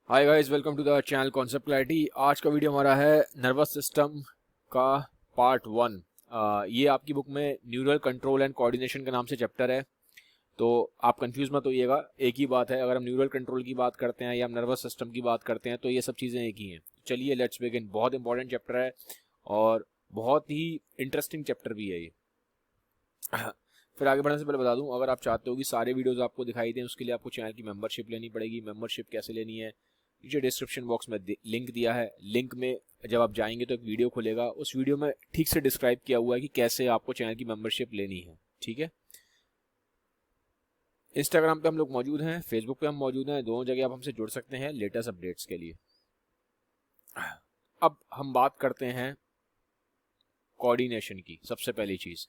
Hi guys, welcome to the channel concept clarity. आज का video हमारा है नर्वस सिस्टम का पार्ट 1। ये आपकी बुक में न्यूरल कंट्रोल एंड कोऑर्डिनेशन के नाम से चैप्टर है, तो आप कंफ्यूज मत होइएगा। एक ही बात है, अगर हम न्यूरल कंट्रोल की बात करते हैं या हम नर्वस सिस्टम की बात करते हैं तो ये सब चीज़ें एक ही हैं। चलिए लेट्स बिगिन। बहुत इंपॉर्टेंट चैप्टर है और बहुत ही इंटरेस्टिंग चैप्टर भी है ये। फिर आगे बढ़ने से पहले बता दूं, अगर आप चाहते हो कि सारे वीडियोस आपको दिखाई दें, उसके लिए आपको चैनल की मेंबरशिप लेनी पड़ेगी। मेंबरशिप कैसे लेनी है, नीचे डिस्क्रिप्शन बॉक्स में लिंक दिया है। लिंक में जब आप जाएंगे तो एक वीडियो खुलेगा, उस वीडियो में ठीक से डिस्क्राइब किया हुआ है कि कैसे आपको चैनल की मेंबरशिप लेनी है। ठीक है। इंस्टाग्राम पे हम लोग मौजूद हैं, फेसबुक पे हम मौजूद हैं, दोनों जगह आप हमसे जुड़ सकते हैं लेटेस्ट अपडेट्स के लिए। अब हम बात करते हैं कोऑर्डिनेशन की। सबसे पहली चीज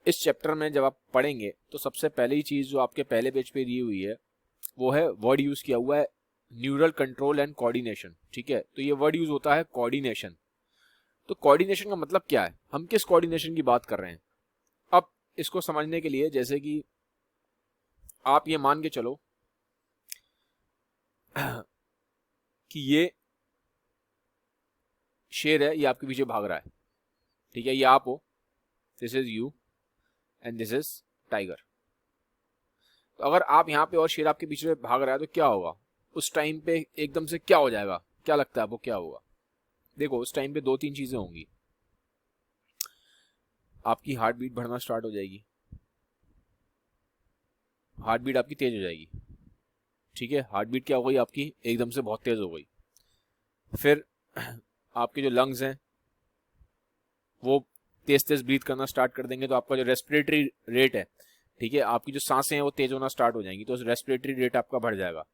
इस चैप्टर में जब आप पढ़ेंगे तो सबसे पहली चीज जो आपके पहले पेज पे दी हुई है वो है, वर्ड यूज किया हुआ है न्यूरल कंट्रोल एंड कोऑर्डिनेशन। ठीक है, तो ये वर्ड यूज होता है कोऑर्डिनेशन। तो कोऑर्डिनेशन का मतलब क्या है, हम किस कोऑर्डिनेशन की बात कर रहे हैं। अब इसको समझने के लिए, जैसे कि आप ये मान के चलो कि ये शेर है, ये आपके पीछे भाग रहा है। ठीक है, ये आप हो, this is you and this is tiger. तो अगर आप यहाँ पे और शेर आपके पीछे भाग रहा है तो क्या होगा उस टाइम पे, एकदम से क्या हो जाएगा, क्या लगता है आपको क्या होगा। देखो, उस टाइम पे दो तीन चीजें होंगी। आपकी हार्ट बीट बढ़ना स्टार्ट हो जाएगी, हार्ट बीट आपकी तेज हो जाएगी। ठीक है, हार्ट बीट क्या हो गई आपकी, एकदम से बहुत तेज हो गई। फिर आपके जो लंग्स हैं वो तेज तेज ब्रीथ करना स्टार्ट कर देंगे, तो आपका जो रेस्पिरेटरी रेट है, ठीक है, आपकी जो सांसें हैं वो तेज होना स्टार्ट हो जाएंगी, तो रेस्पिरेटरी रेट आपका बढ़ जाएगा।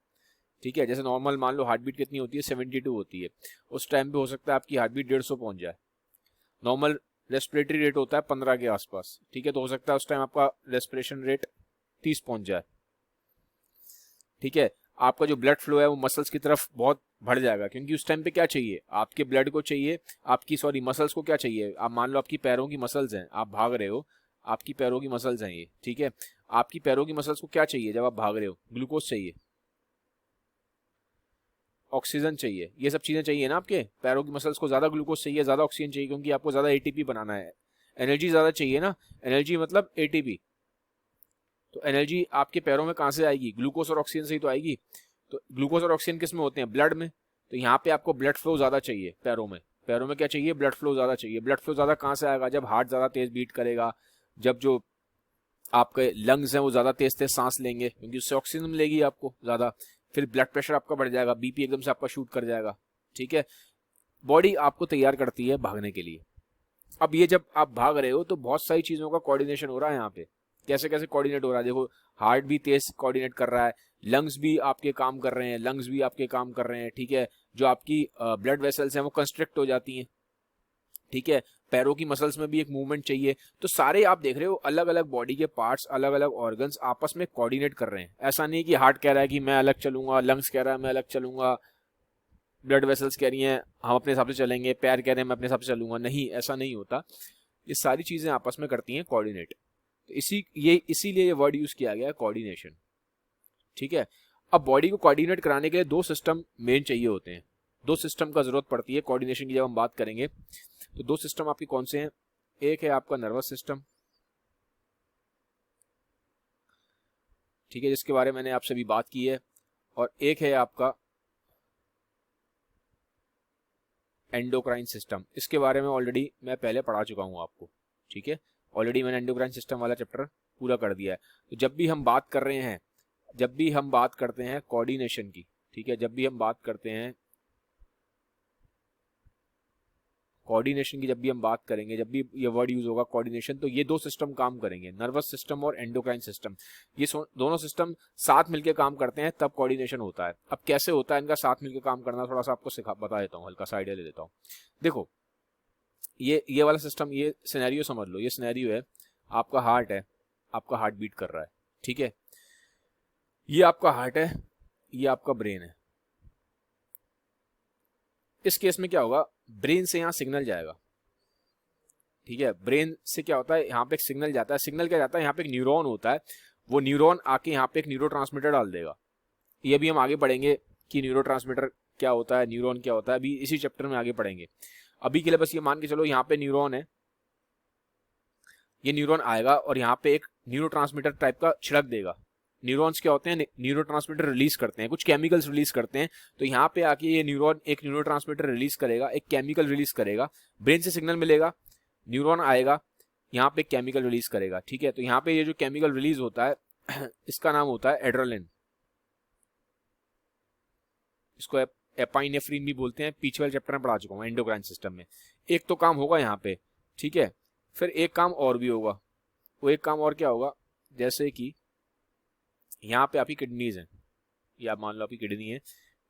ठीक है, जैसे नॉर्मल मान लो हार्ट बीट कितनी होती है, 72 होती है। उस टाइम पे हो सकता है आपकी हार्ट बीट 150 पहुंच जाए। नॉर्मल रेस्पिरेटरी रेट होता है 15 के आसपास। ठीक है, तो हो सकता है उस टाइम आपका रेस्पिरेशन रेट 30 पहुंच जाए। ठीक है, आपका जो ब्लड फ्लो है वो मसल्स की तरफ बहुत बढ़ जाएगा, क्योंकि उस टाइम पे क्या चाहिए, आपके ब्लड को चाहिए, आपकी सॉरी मसल्स को क्या चाहिए। आप मान लो आपकी पैरों की मसल्स हैं, आप भाग रहे हो, आपकी पैरों की मसल्स हैं ये। ठीक है, आपकी पैरों की मसल्स को क्या चाहिए जब आप भाग रहे हो, ग्लूकोज चाहिए, ऑक्सीजन चाहिए, ये सब चीजें चाहिए ना। आपके पैरों की मसल्स को ज्यादा ग्लूकोज चाहिए, ज्यादा ऑक्सीजन चाहिए, क्योंकि आपको ज्यादा एटीपी बनाना है। एनर्जी ज्यादा चाहिए ना, एनर्जी मतलब एटीपी। तो एनर्जी आपके पैरों में कहां से आएगी, ग्लूकोज और ऑक्सीजन से ही तो आएगी। तो ग्लूकोज और ऑक्सीजन किस में होते हैं, ब्लड में। तो यहाँ पे आपको ब्लड फ्लो ज्यादा चाहिए पैरों में। पैरों में क्या चाहिए, ब्लड फ्लो ज्यादा चाहिए। ब्लड फ्लो ज्यादा कहां से आएगा, जब हार्ट ज्यादा तेज बीट करेगा, जब जो आपके लंग्स हैं वो ज्यादा तेज तेज सांस लेंगे, क्योंकि उससे ऑक्सीजन मिलेगी आपको ज्यादा। फिर ब्लड प्रेशर आपका बढ़ जाएगा, बीपी एकदम से आपका शूट कर जाएगा। ठीक है, बॉडी आपको तैयार करती है भागने के लिए। अब ये जब आप भाग रहे हो तो बहुत सारी चीजों का कोऑर्डिनेशन हो रहा है यहाँ पे। कैसे कैसे कोऑर्डिनेट हो रहा है, देखो, हार्ट भी तेज कोऑर्डिनेट कर रहा है, लंग्स भी आपके काम कर रहे हैं, लंग्स भी आपके काम कर रहे हैं। ठीक है, जो आपकी ब्लड वेसल्स हैं वो कंस्ट्रिक्ट हो जाती हैं। ठीक है, पैरों की मसल्स में भी एक मूवमेंट चाहिए। तो सारे आप देख रहे हो अलग अलग बॉडी के पार्ट्स, अलग अलग ऑर्गन्स आपस में कोऑर्डिनेट कर रहे हैं। ऐसा नहीं कि हार्ट कह रहा है कि मैं अलग चलूंगा, लंग्स कह रहा है मैं अलग चलूंगा, ब्लड वेसल्स कह रही हैं हम अपने हिसाब से चलेंगे, पैर कह रहे हैं मैं अपने हिसाब से चलूंगा। नहीं, ऐसा नहीं होता। ये सारी चीजें आपस में करती हैं कोऑर्डिनेट। तो इसीलिए ये वर्ड यूज किया गया है, कोऑर्डिनेशन। ठीक है, अब बॉडी को कोऑर्डिनेट कराने के लिए दो सिस्टम मेन चाहिए होते हैं। दो सिस्टम का जरूरत पड़ती है कोऑर्डिनेशन की जब हम बात करेंगे। तो दो सिस्टम आपके कौन से हैं, एक है आपका नर्वस सिस्टम, ठीक है, जिसके बारे में मैंने आपसे अभी बात की है, और एक है आपका एंडोक्राइन सिस्टम। इसके बारे में ऑलरेडी मैं पहले पढ़ा चुका हूं आपको। ठीक है, ऑलरेडी मैंने एंडोक्राइन सिस्टम वाला चैप्टर पूरा कर दिया है। तो जब भी हम बात कर रहे हैं, जब भी हम बात करते हैं कोऑर्डिनेशन की, ठीक है, जब भी हम बात करते हैं कोऑर्डिनेशन की, जब भी हम बात करेंगे, जब भी ये वर्ड यूज होगा कोऑर्डिनेशन, तो ये दो सिस्टम काम करेंगे, नर्वस सिस्टम और एंडोक्राइन सिस्टम। ये दोनों सिस्टम साथ मिलकर काम करते हैं, तब कोऑर्डिनेशन होता है। अब कैसे होता है इनका साथ मिलकर काम करना, थोड़ा सा आपको बता देता हूँ, हल्का सा आइडिया दे देता हूँ। देखो, ये वाला सिस्टम, ये सिनेरियो समझ लो। ये सिनेरियो है, आपका हार्ट है, आपका हार्ट बीट कर रहा है। ठीक है, ये आपका हार्ट है, ये आपका ब्रेन है। इस केस में क्या होगा, ब्रेन से यहाँ सिग्नल जाएगा। ठीक है, ब्रेन से क्या होता है, यहाँ पे एक सिग्नल जाता है। सिग्नल क्या जाता है, यहाँ पे एक न्यूरॉन होता है, वो न्यूरॉन आके यहाँ पे एक न्यूरोट्रांसमीटर डाल देगा। ये भी हम आगे पढ़ेंगे कि न्यूरोट्रांसमीटर क्या होता है, न्यूरॉन क्या होता है, अभी इसी चैप्टर में आगे पढ़ेंगे। अभी के लिए बस ये मान के चलो यहाँ पे न्यूरॉन है, ये न्यूरॉन आएगा और यहाँ पे एक न्यूरोट्रांसमीटर टाइप का छिड़क देगा। न्यूरॉन्स क्या होते हैं, न्यूरोट्रांसमीटर रिलीज करते हैं, कुछ केमिकल्स रिलीज करते हैं। तो यहाँ पे आके ये न्यूरॉन एक न्यूरोट्रांसमीटर रिलीज करेगा, एक केमिकल रिलीज करेगा, ब्रेन से सिग्नल मिलेगा, न्यूरॉन आएगा, यहाँ पे केमिकल रिलीज करेगा। ठीक है, तो यहाँ पे ये जो केमिकल रिलीज होता है इसका नाम होता है एड्रेनलिन, इसको एपाइनेफ्रीन भी बोलते हैं, पिछले वाले चैप्टर में पढ़ा चुका हूँ एंडोक्राइन सिस्टम में। एक तो काम होगा यहाँ पे, ठीक है, फिर एक काम और भी होगा। वो एक काम और क्या होगा, जैसे कि यहाँ पे आपकी किडनीज हैं, या आप मान लो आपकी किडनी है,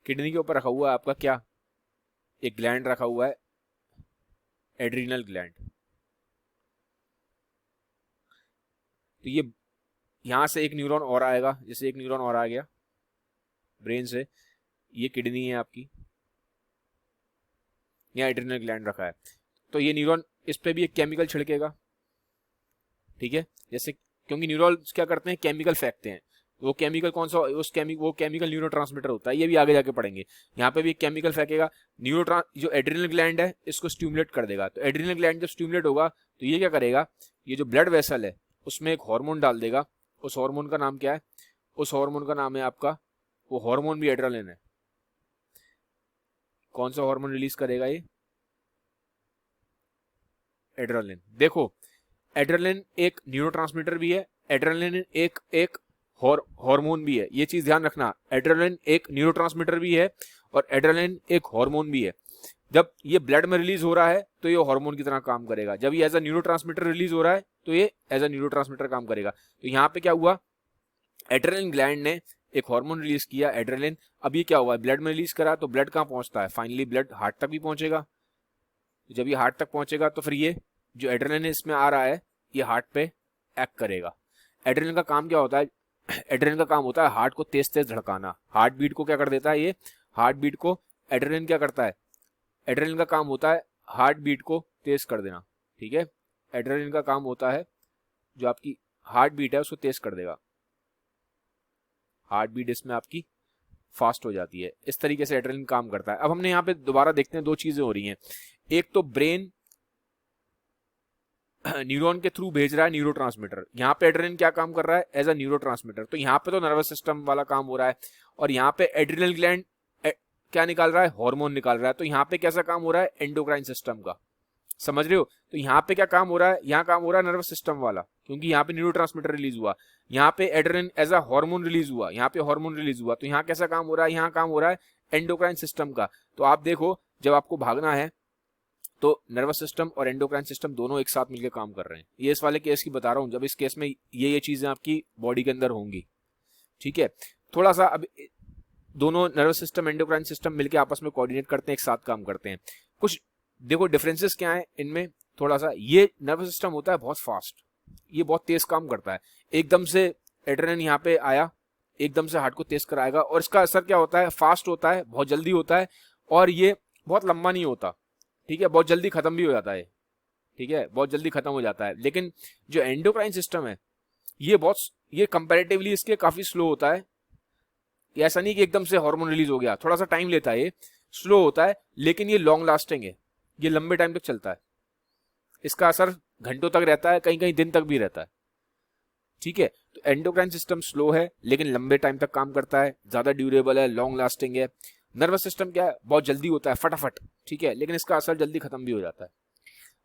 किडनी के ऊपर रखा हुआ है आपका क्या, एक ग्लैंड रखा हुआ है, एड्रीनल ग्लैंड। तो ये यहाँ से एक न्यूरॉन और आएगा, जैसे एक न्यूरॉन और आ गया ब्रेन से, ये किडनी है आपकी, यहाँ एड्रीनल ग्लैंड रखा है, तो ये न्यूरॉन इस पे भी एक केमिकल छिड़केगा। ठीक है, जैसे क्योंकि न्यूरॉन्स क्या करते हैं, केमिकल फेंकते हैं, वो केमिकल कौन सा, वो केमिकल न्यूरोट्रांसमीटर होता है, ये भी आगे जाके पढ़ेंगे। यहाँ पे भी एक केमिकल फेंकेगा, जो एड्रीनल ग्लैंड है इसको स्टिमुलेट कर देगा। तो एड्रीनल ग्लैंड जब स्टिमुलेट होगा तो ये क्या करेगा, ये जो ब्लड वेसल है उसमें एक हार्मोन डाल देगा। उस हार्मोन का नाम क्या है, उस हार्मोन का नाम है आपका, वो हार्मोन भी एड्रेनलिन है। कौन सा हार्मोन रिलीज करेगा ये, एड्रेनलिन। देखो एड्रेनलिन एक न्यूरोट्रांसमीटर भी है, एड्रेनलिन एक हार्मोन भी है, ये चीज ध्यान रखना। एड्रेनलिन एक न्यूरोट्रांसमीटर भी है और एड्रेनलिन एक हार्मोन भी है। जब ये ब्लड में रिलीज हो रहा है तो ये हार्मोन की तरह काम करेगा, जब ये एज अ न्यूरोट्रांसमीटर रिलीज हो रहा है तो ये एज अ न्यूरोट्रांसमीटर काम करेगा। तो यहाँ पे क्या हुआ, एड्रेनलिन ग्लैंड ने एक हार्मोन रिलीज किया एड्रेनलिन, अब ये क्या हुआ, ब्लड में रिलीज करा, तो ब्लड कहाँ पहुंचता है, फाइनली ब्लड हार्ट तक भी पहुंचेगा। जब ये हार्ट तक पहुंचेगा तो फिर ये जो एड्रेनलिन इसमें आ रहा है ये हार्ट पे एक्ट करेगा। एड्रेनलिन का काम क्या होता है, एड्रेनलिन का काम होता है हार्ट को तेज तेज धड़काना, हार्ट बीट को क्या कर देता है, ये हार्ट बीट को एड्रेनलिन क्या करता है, एड्रेनलिन का काम होता है हार्ट बीट को तेज कर देना। ठीक है, एड्रेनलिन का काम होता है जो आपकी हार्ट बीट है उसको तेज कर देगा, हार्ट बीट इसमें आपकी फास्ट हो जाती है। इस तरीके से एड्रेनलिन काम करता है। अब हमने यहाँ पे दोबारा देखते हैं, दो चीजें हो रही हैं, एक तो ब्रेन न्यूरॉन के थ्रू भेज रहा है न्यूरोट्रांसमीटर, यहाँ पे एड्रेनलिन क्या काम कर रहा है, एज अ न्यूरोट्रांसमीटर। तो यहाँ पे तो नर्वस सिस्टम वाला काम हो रहा है और यहाँ पे एड्रेनल ग्लैंड क्या निकाल रहा है, हार्मोन निकाल रहा है। तो यहाँ पे कैसा काम हो रहा है, एंडोक्राइन सिस्टम का, समझ रहे हो। तो यहाँ पे क्या काम हो रहा है, यहाँ काम हो रहा है नर्वस सिस्टम वाला, क्योंकि यहाँ पे न्यूरोट्रांसमीटर रिलीज हुआ, यहाँ पे adrenaline as a hormone release हुआ, यहाँ पे हार्मोन रिलीज हुआ। तो यहाँ कैसा काम हो रहा है, यहाँ काम हो रहा है एंडोक्राइन सिस्टम का। तो आप देखो जब आपको भागना है तो नर्वस सिस्टम और एंडोक्राइन सिस्टम दोनों एक साथ मिलकर काम कर रहे हैं। ये इस वाले केस की बता रहा हूं, जब इस केस में ये चीजें आपकी बॉडी के अंदर होंगी। ठीक है, थोड़ा सा अब दोनों नर्वस सिस्टम एंडोक्राइन सिस्टम मिलकर आपस में कोऑर्डिनेट करते हैं, एक साथ काम करते हैं। कुछ देखो डिफरेंसेस क्या है इनमें, थोड़ा सा ये नर्वस सिस्टम होता है बहुत फास्ट, ये बहुत तेज काम करता है, एकदम से एड्रेनलिन यहाँ पे आया, एकदम से हार्ट को तेज कराएगा और इसका असर क्या होता है, फास्ट होता है, बहुत जल्दी होता है और ये बहुत लंबा नहीं होता। ठीक है, बहुत जल्दी खत्म भी हो जाता है। ठीक है, बहुत जल्दी खत्म हो जाता है। लेकिन जो एंडोक्राइन सिस्टम है ये कंपैरेटिवली इसके काफी स्लो होता है। ऐसा नहीं कि एकदम से हार्मोन रिलीज हो गया, थोड़ा सा टाइम लेता है, ये स्लो होता है, लेकिन ये लॉन्ग लास्टिंग है, ये लंबे टाइम तक चलता है, इसका असर घंटों तक रहता है, कहीं कहीं दिन तक भी रहता है। ठीक है, तो एंडोक्राइन सिस्टम स्लो है लेकिन लंबे टाइम तक काम करता है, ज्यादा ड्यूरेबल है, लॉन्ग लास्टिंग है। नर्वस सिस्टम क्या है, बहुत जल्दी होता है, फटाफट। ठीक है, लेकिन इसका असर जल्दी खत्म भी हो जाता है।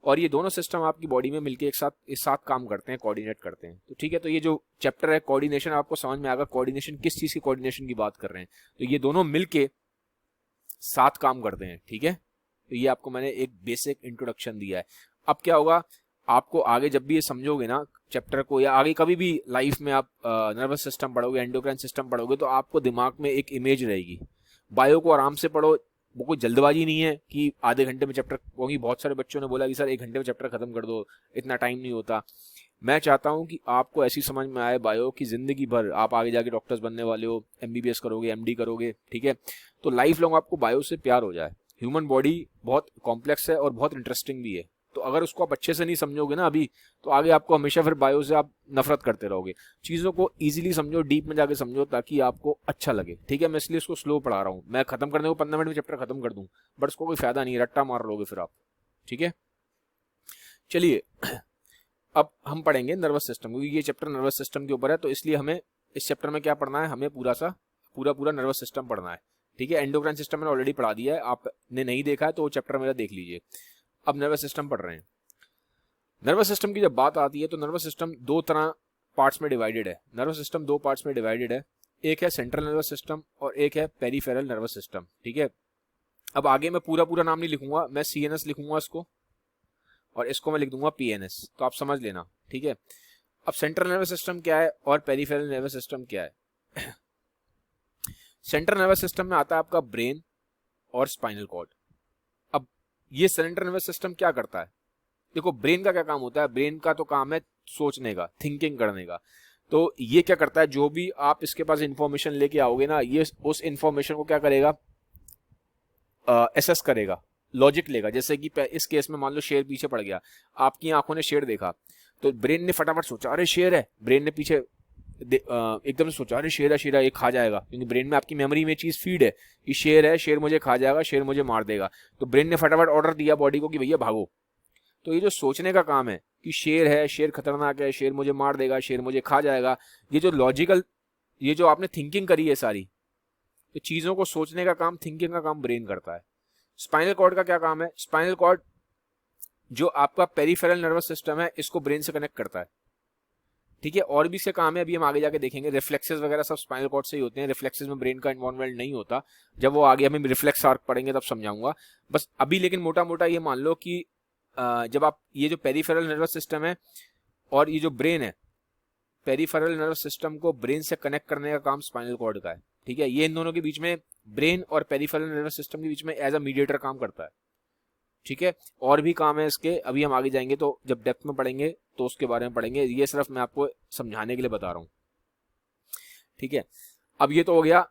और ये दोनों सिस्टम आपकी बॉडी में मिलके एक साथ काम करते हैं, कोऑर्डिनेट करते हैं। तो ठीक है, तो ये जो चैप्टर है कोऑर्डिनेशन, आपको समझ में आएगा कोऑर्डिनेशन किस चीज की कोऑर्डिनेशन की बात कर रहे हैं। तो ये दोनों मिलके साथ काम करते हैं। ठीक है, तो ये आपको मैंने एक बेसिक इंट्रोडक्शन दिया है। अब क्या होगा, आपको आगे जब भी ये समझोगे ना चैप्टर को, या आगे कभी भी लाइफ में आप नर्वस सिस्टम पढ़ोगे, एंडोक्राइन सिस्टम पढ़ोगे, तो आपको दिमाग में एक इमेज रहेगी। बायो को आराम से पढ़ो, वो कोई जल्दबाजी नहीं है कि आधे घंटे में चैप्टर, क्योंकि बहुत सारे बच्चों ने बोला कि सर 1 घंटे में चैप्टर खत्म कर दो, इतना टाइम नहीं होता। मैं चाहता हूं कि आपको ऐसी समझ में आए बायो की जिंदगी भर, आप आगे जाके डॉक्टर्स बनने वाले हो, MBBS करोगे, MD करोगे, ठीक है, तो लाइफ लॉन्ग आपको बायो से प्यार हो जाए। ह्यूमन बॉडी बहुत कॉम्प्लेक्स है और बहुत इंटरेस्टिंग भी है, तो अगर उसको आप अच्छे से नहीं समझोगे ना अभी, तो आगे आपको हमेशा फिर बायो से आप नफरत करते रहोगे। चीज़ों को ईजिली समझो, डीप में जाके समझो, ताकि आपको अच्छा लगे, ठीक है। मैं इसलिए इसको स्लो पढ़ा रहा हूँ। मैं खत्म करने को 15 मिनट में चैप्टर खत्म कर दूँ, बट उसको कोई फायदा नहीं, रट्टा मार लोगे फिर आप, ठीक है। चलिए अब हम पढ़ेंगे नर्वस सिस्टम, क्योंकि ये चैप्टर नर्वस सिस्टम के ऊपर है, तो इसलिए हमें इस चैप्टर में क्या पढ़ना है, हमें पूरा नर्वस सिस्टम पढ़ना है, ठीक है। एंडोक्राइन सिस्टम मैंने ऑलरेडी पढ़ा दिया है, आपने नहीं देखा है तो वो चैप्टर मेरा देख लीजिए। अब नर्वस सिस्टम पढ़ रहे हैं। नर्वस सिस्टम की जब बात आती है तो नर्वस सिस्टम दो तरह पार्ट्स में डिवाइडेड है। नर्वस सिस्टम दो पार्ट्स में डिवाइडेड है, एक है सेंट्रल नर्वस सिस्टम और एक है पेरिफेरल नर्वस सिस्टम, ठीक है। अब आगे मैं पूरा नाम नहीं लिखूंगा, मैं CNS लिखूंगा इसको, और इसको मैं लिख दूंगा PNS, तो आप समझ लेना, ठीक है। अब सेंट्रल नर्वस सिस्टम क्या है और पेरिफेरल नर्वस सिस्टम क्या है। सेंट्रल नर्वस सिस्टम में आता है आपका ब्रेन और स्पाइनल कॉर्ड। अब ये सेंट्रल नर्वस सिस्टम क्या करता है, देखो ब्रेन का क्या काम होता है, ब्रेन का तो काम है सोचने का, थिंकिंग करने का। तो ये क्या करता है, जो भी आप इसके पास इंफॉर्मेशन लेके आओगे ना, ये उस इंफॉर्मेशन को क्या करेगा, एसेस करेगा, लॉजिक लेगा। जैसे कि इस केस में मान लो शेर पीछे पड़ गया, आपकी आंखों ने शेर देखा, तो ब्रेन ने फटाफट सोचा अरे शेर है, ब्रेन ने पीछे एकदम से सोचा अरे शेर है, ये खा जाएगा, क्योंकि ब्रेन में आपकी मेमोरी में चीज फीड है कि शेर है, शेर मुझे खा जाएगा, शेर मुझे मार देगा। तो ब्रेन ने फटाफट ऑर्डर दिया बॉडी को कि भैया भागो। तो ये जो सोचने का काम है कि शेर है, शेर खतरनाक है, शेर मुझे मार देगा, शेर मुझे खा जाएगा, ये जो लॉजिकल, ये जो आपने थिंकिंग करी है सारी, तो चीजों को सोचने का काम, थिंकिंग का काम ब्रेन करता है। स्पाइनल कॉर्ड का क्या काम है, स्पाइनल कॉर्ड जो आपका पेरिफेरल नर्वस सिस्टम है, इसको ब्रेन से कनेक्ट करता है, ठीक है। और भी इसके काम है, अभी हम आगे जाके देखेंगे। रिफ्लेक्सेस वगैरह सब स्पाइनल कॉर्ड से ही होते हैं, रिफ्लेक्सेस में ब्रेन का इन्वॉल्वमेंट नहीं होता, जब वो आगे हमें रिफ्लेक्स आर्क पढ़ेंगे तब समझाऊंगा। बस अभी लेकिन मोटा मोटा ये मान लो कि जब आप ये जो पेरिफेरल नर्वस सिस्टम है और ये जो ब्रेन है, पेरिफेरल नर्वस सिस्टम को ब्रेन से कनेक्ट करने का काम स्पाइनल कॉर्ड का है, ठीक है। ये इन दोनों के बीच में, ब्रेन और पेरिफेरल नर्वस सिस्टम के बीच में एज अ मीडिएटर काम करता है, ठीक है। और भी काम है इसके, अभी हम आगे जाएंगे तो जब डेप्थ में पढ़ेंगे तो उसके बारे में पढ़ेंगे, ये सिर्फ मैं आपको समझाने के लिए बता रहा हूं, ठीक है। अब ये तो हो गया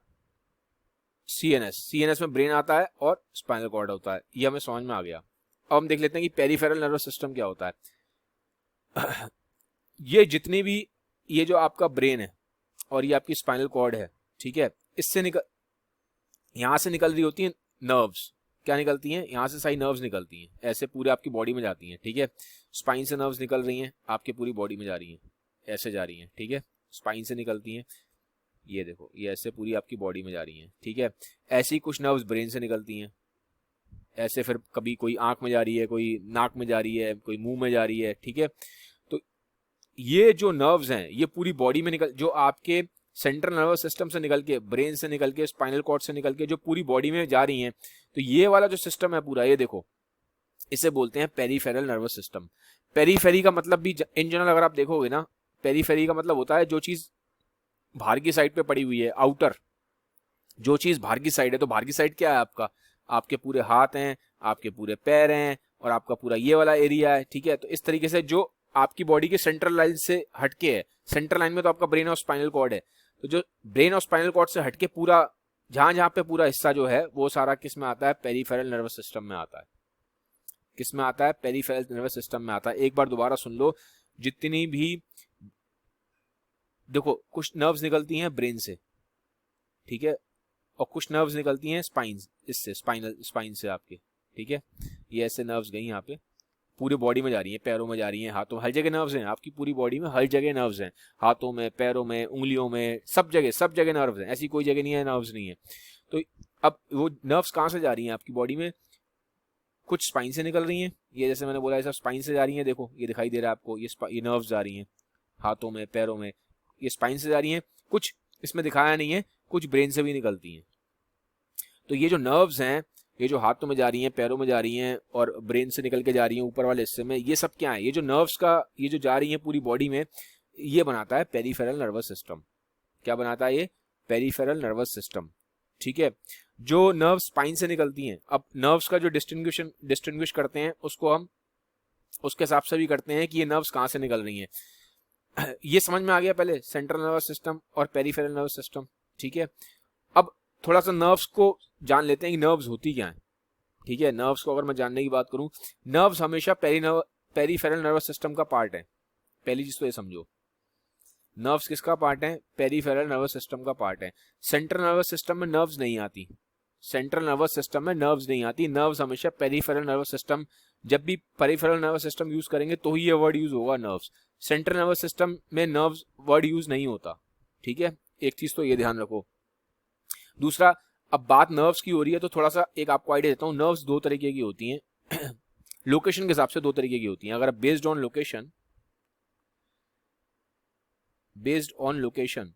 CNS में ब्रेन आता है और स्पाइनल कॉर्ड होता है, ये हमें समझ में आ गया। अब हम देख लेते हैं कि पेरिफेरल नर्वस सिस्टम क्या होता है। ये जितनी भी, ये जो आपका ब्रेन है और ये आपकी स्पाइनल कॉर्ड है, ठीक है, इससे यहां से निकल रही होती है नर्व्स। क्या निकलती हैं, यहां से सारी नर्व्स निकलती हैं, ऐसे पूरे आपकी बॉडी में जाती हैं, ठीक है। स्पाइन से नर्व्स निकल रही हैं, आपके पूरी बॉडी में जा रही हैं, ऐसे जा रही हैं, ठीक है। स्पाइन से निकलती हैं, ये देखो, ये ऐसे पूरी आपकी बॉडी में जा रही हैं, ठीक है। ऐसी कुछ नर्व्स ब्रेन से निकलती हैं, ऐसे फिर कभी कोई आंख में जा रही है, कोई नाक में जा रही है, कोई मुंह में जा रही है, ठीक है। तो ये जो नर्व्स हैं ये पूरी बॉडी में निकल, जो आपके सेंट्रल नर्वस सिस्टम से निकल के, ब्रेन से निकल के, स्पाइनल कॉर्ड से निकल के जो पूरी बॉडी में जा रही हैं, तो ये वाला जो सिस्टम है पूरा, ये देखो, इसे बोलते हैं पेरिफेरल नर्वस सिस्टम। पेरीफेरी का मतलब भी इन जनरल अगर आप देखोगे ना, पेरीफेरी का मतलब होता है जो चीज बाहर की साइड पे पड़ी हुई है, आउटर, जो चीज बाहर की साइड है। तो बाहर की साइड क्या है आपका, आपके पूरे हाथ हैं, आपके पूरे पैर हैं और आपका पूरा ये वाला एरिया है, ठीक है। तो इस तरीके से जो आपकी बॉडी के सेंट्रल लाइन से हटके है, सेंट्रल लाइन में तो आपका ब्रेन और स्पाइनल कॉर्ड है, तो जो ब्रेन और स्पाइनल कॉर्ड से हटके पूरा जहां जहां पे पूरा हिस्सा जो है वो सारा किस में आता है, पेरीफेरल नर्वस सिस्टम में आता है। किस में आता है, पेरीफेरल नर्वस सिस्टम में आता है। एक बार दोबारा सुन लो, जितनी भी देखो कुछ नर्व्स निकलती हैं ब्रेन से, ठीक है, और कुछ नर्व्स निकलती हैं इससे, स्पाइन से आपके, ठीक है। ये ऐसे नर्व्स गई यहाँ पे, पूरी बॉडी में जा रही हैं, पैरों में जा रही हैं, हाथों में, हर जगह नर्व्स हैं आपकी पूरी बॉडी में, हर जगह नर्व्स हैं, हाथों में, पैरों में, उंगलियों में, सब जगह नर्व्स हैं, ऐसी कोई जगह नहीं है नर्व्स नहीं है। तो अब वो नर्व्स कहाँ से जा रही हैं आपकी बॉडी में, कुछ स्पाइन से निकल रही हैं, ये जैसे मैंने बोला ये सब स्पाइन से जा रही हैं, देखो ये दिखाई दे रहा है आपको, ये नर्व्स जा रही हैं हाथों में, पैरों में, ये स्पाइन से जा रही हैं। कुछ इसमें दिखाया नहीं है, कुछ ब्रेन से भी निकलती हैं। तो ये जो नर्व्स हैं, ये जो हाथों में जा रही हैं, पैरों में जा रही हैं और ब्रेन से निकल के जा रही हैं ऊपर वाले हिस्से में, ये सब क्या है, ये जो नर्व्स का, ये जो जा रही हैं पूरी बॉडी में, ये बनाता है पेरीफेरल नर्वस सिस्टम। क्या बनाता है ये, पेरीफेरल नर्वस सिस्टम, ठीक है। जो नर्व्स स्पाइन से निकलती हैं, अब नर्व्स का जो डिस्टिंग्विश करते हैं उसको हम उसके हिसाब से भी करते हैं कि ये नर्व्स कहाँ से निकल रही हैं। ये समझ में आ गया पहले, सेंट्रल नर्वस सिस्टम और पेरीफेरल नर्वस सिस्टम, ठीक है। अब थोड़ा सा नर्व्स को जान लेते हैं कि नर्व्स होती क्या है। ठीक है, नर्व्स को अगर मैं जानने की बात करूं, नर्व्स हमेशा पेरीफेरल नर्वस सिस्टम का पार्ट है। पहली चीज तो ये समझो, नर्व्स किसका पार्ट है? पेरीफेरल नर्वस सिस्टम का पार्ट है। सेंट्रल नर्वस सिस्टम में नर्व्स नहीं आती, सेंट्रल नर्वस सिस्टम में नर्व्स नहीं आती, नर्व्स हमेशा पेरीफेरल नर्वस सिस्टम, जब भी पेरीफेरल नर्वस सिस्टम यूज करेंगे तो ही ये वर्ड यूज होगा नर्व्स। सेंट्रल नर्वस सिस्टम में नर्व्स वर्ड यूज नहीं होता, ठीक है, एक चीज तो ये ध्यान रखो। दूसरा, अब बात नर्व्स की हो रही है तो थोड़ा सा एक आपको आइडिया देता हूँ। नर्व्स दो तरीके की होती हैं लोकेशन के हिसाब से दो तरीके की होती हैं। अगर बेस्ड ऑन लोकेशन,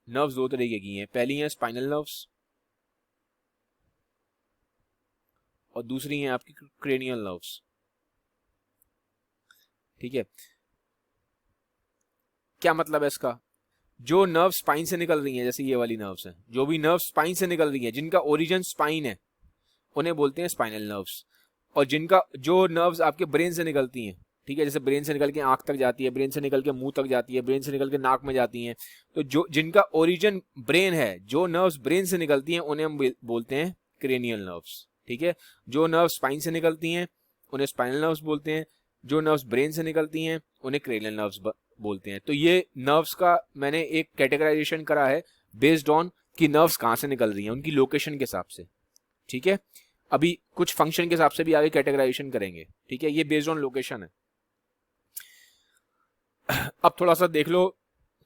नर्व्स दो तरीके की हैं। पहली है स्पाइनल नर्व्स और दूसरी है आपकी क्रेनियल नर्व्स, ठीक है। क्या मतलब है इसका? जो नर्व स्पाइन से निकल रही हैं, जैसे ये वाली नर्व्स हैं, जो भी नर्व स्पाइन से निकल रही हैं, जिनका ओरिजिन स्पाइन है, उन्हें बोलते हैं स्पाइनल नर्व्स। और जिनका जो नर्व्स आपके ब्रेन से निकलती हैं, ठीक है, जैसे ब्रेन से निकल के आंख तक जाती है, ब्रेन से निकल के मुंह तक जाती है, ब्रेन से निकल के नाक में जाती हैं, तो जो जिनका ओरिजिन ब्रेन है, जो नर्व्स ब्रेन से निकलती हैं, उन्हें हम बोलते हैं क्रेनियल नर्व्स, ठीक है। जो नर्व स्पाइन से निकलती हैं उन्हें स्पाइनल नर्व्स बोलते हैं, जो नर्व्स ब्रेन से निकलती हैं उन्हें क्रेनियल नर्व्स बोलते हैं। तो ये नर्व्स का मैंने एक कैटेगराइजेशन करा है बेस्ड ऑन कि नर्व्स कहाँ से निकल रही हैं, उनकी लोकेशन के हिसाब से, ठीक है। अभी कुछ फंक्शन के हिसाब से भी आगे कैटेगराइजेशन करेंगे, ठीक है, ये बेस्ड ऑन लोकेशन है। अब थोड़ा सा देख लो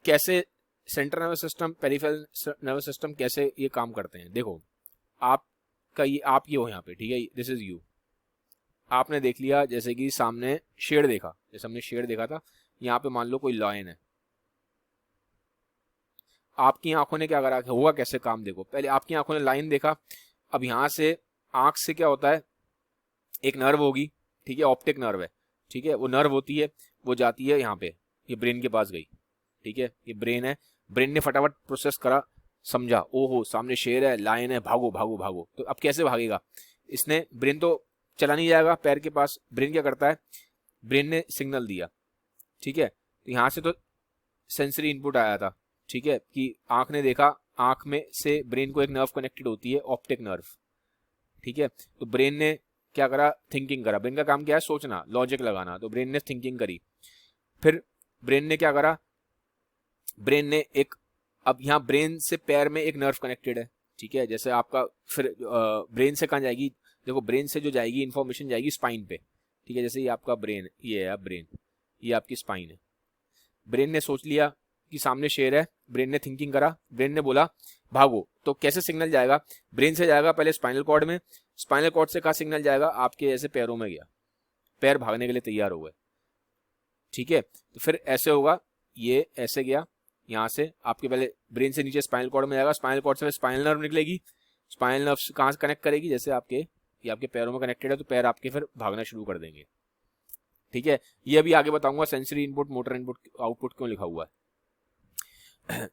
कैसे central nervous system, peripheral nervous system कैसे ये काम करते हैं। देखो, आप ये हो यहाँ पे, ठीक है, दिस इज यू। आपने देख लिया जैसे कि सामने शेड देखा, जैसे हमने शेड देखा था, यहाँ पे मान लो कोई लायन है। आपकी आंखों ने क्या करा, हुआ कैसे काम, देखो, पहले आपकी आंखों ने लाइन देखा। अब यहाँ से आंख से क्या होता है, एक नर्व होगी, ठीक है, ऑप्टिक नर्व है, ठीक है, वो नर्व होती है, वो जाती है यहाँ पे, ये ब्रेन के पास गई, ठीक है, ये ब्रेन है, ब्रेन ने फटाफट प्रोसेस करा, समझा, ओहो सामने शेर है, लायन है, भागो भागो भागो। तो अब कैसे भागेगा इसने, ब्रेन तो चला नहीं जाएगा पैर के पास, ब्रेन क्या करता है, ब्रेन ने सिग्नल दिया, ठीक है, तो यहाँ से तो सेंसरी इनपुट आया था, ठीक है, कि आंख ने देखा, आंख में से ब्रेन को एक नर्व कनेक्टेड होती है, ऑप्टिक नर्व, ठीक है। तो ब्रेन ने क्या करा, थिंकिंग करा, ब्रेन का काम क्या है, सोचना, लॉजिक लगाना, तो ब्रेन ने थिंकिंग करी। फिर ब्रेन ने क्या करा, ब्रेन ने एक, अब यहाँ ब्रेन से पैर में एक नर्व कनेक्टेड है, ठीक है, जैसे आपका, फिर ब्रेन से कहाँ जाएगी, देखो ब्रेन से जो जाएगी इंफॉर्मेशन जाएगी स्पाइन पे, ठीक है, जैसे ये आपका ब्रेन, ये है ब्रेन, ये आपकी स्पाइन है। ब्रेन ने सोच लिया कि सामने शेर है, ब्रेन ने थिंकिंग करा, ब्रेन ने बोला भागो, तो कैसे सिग्नल जाएगा, ब्रेन से जाएगा पहले स्पाइनल कॉर्ड में, स्पाइनल कॉर्ड से कहाँ सिग्नल जाएगा, आपके ऐसे पैरों में गया, पैर भागने के लिए तैयार हो गए, ठीक है। तो फिर ऐसे होगा, ये ऐसे गया, यहाँ से आपके पहले ब्रेन से नीचे स्पाइनल कॉर्ड में जाएगा, स्पाइनल कॉर्ड से स्पाइनल नर्व निकलेगी, स्पाइनल नर्व कहाँ से कनेक्ट करेगी, जैसे आपके, ये आपके पैरों में कनेक्टेड है, तो पैर आपके फिर भागना शुरू कर देंगे, ठीक है। ये अभी आगे बताऊंगा sensory input, motor input, output क्यों लिखा हुआ है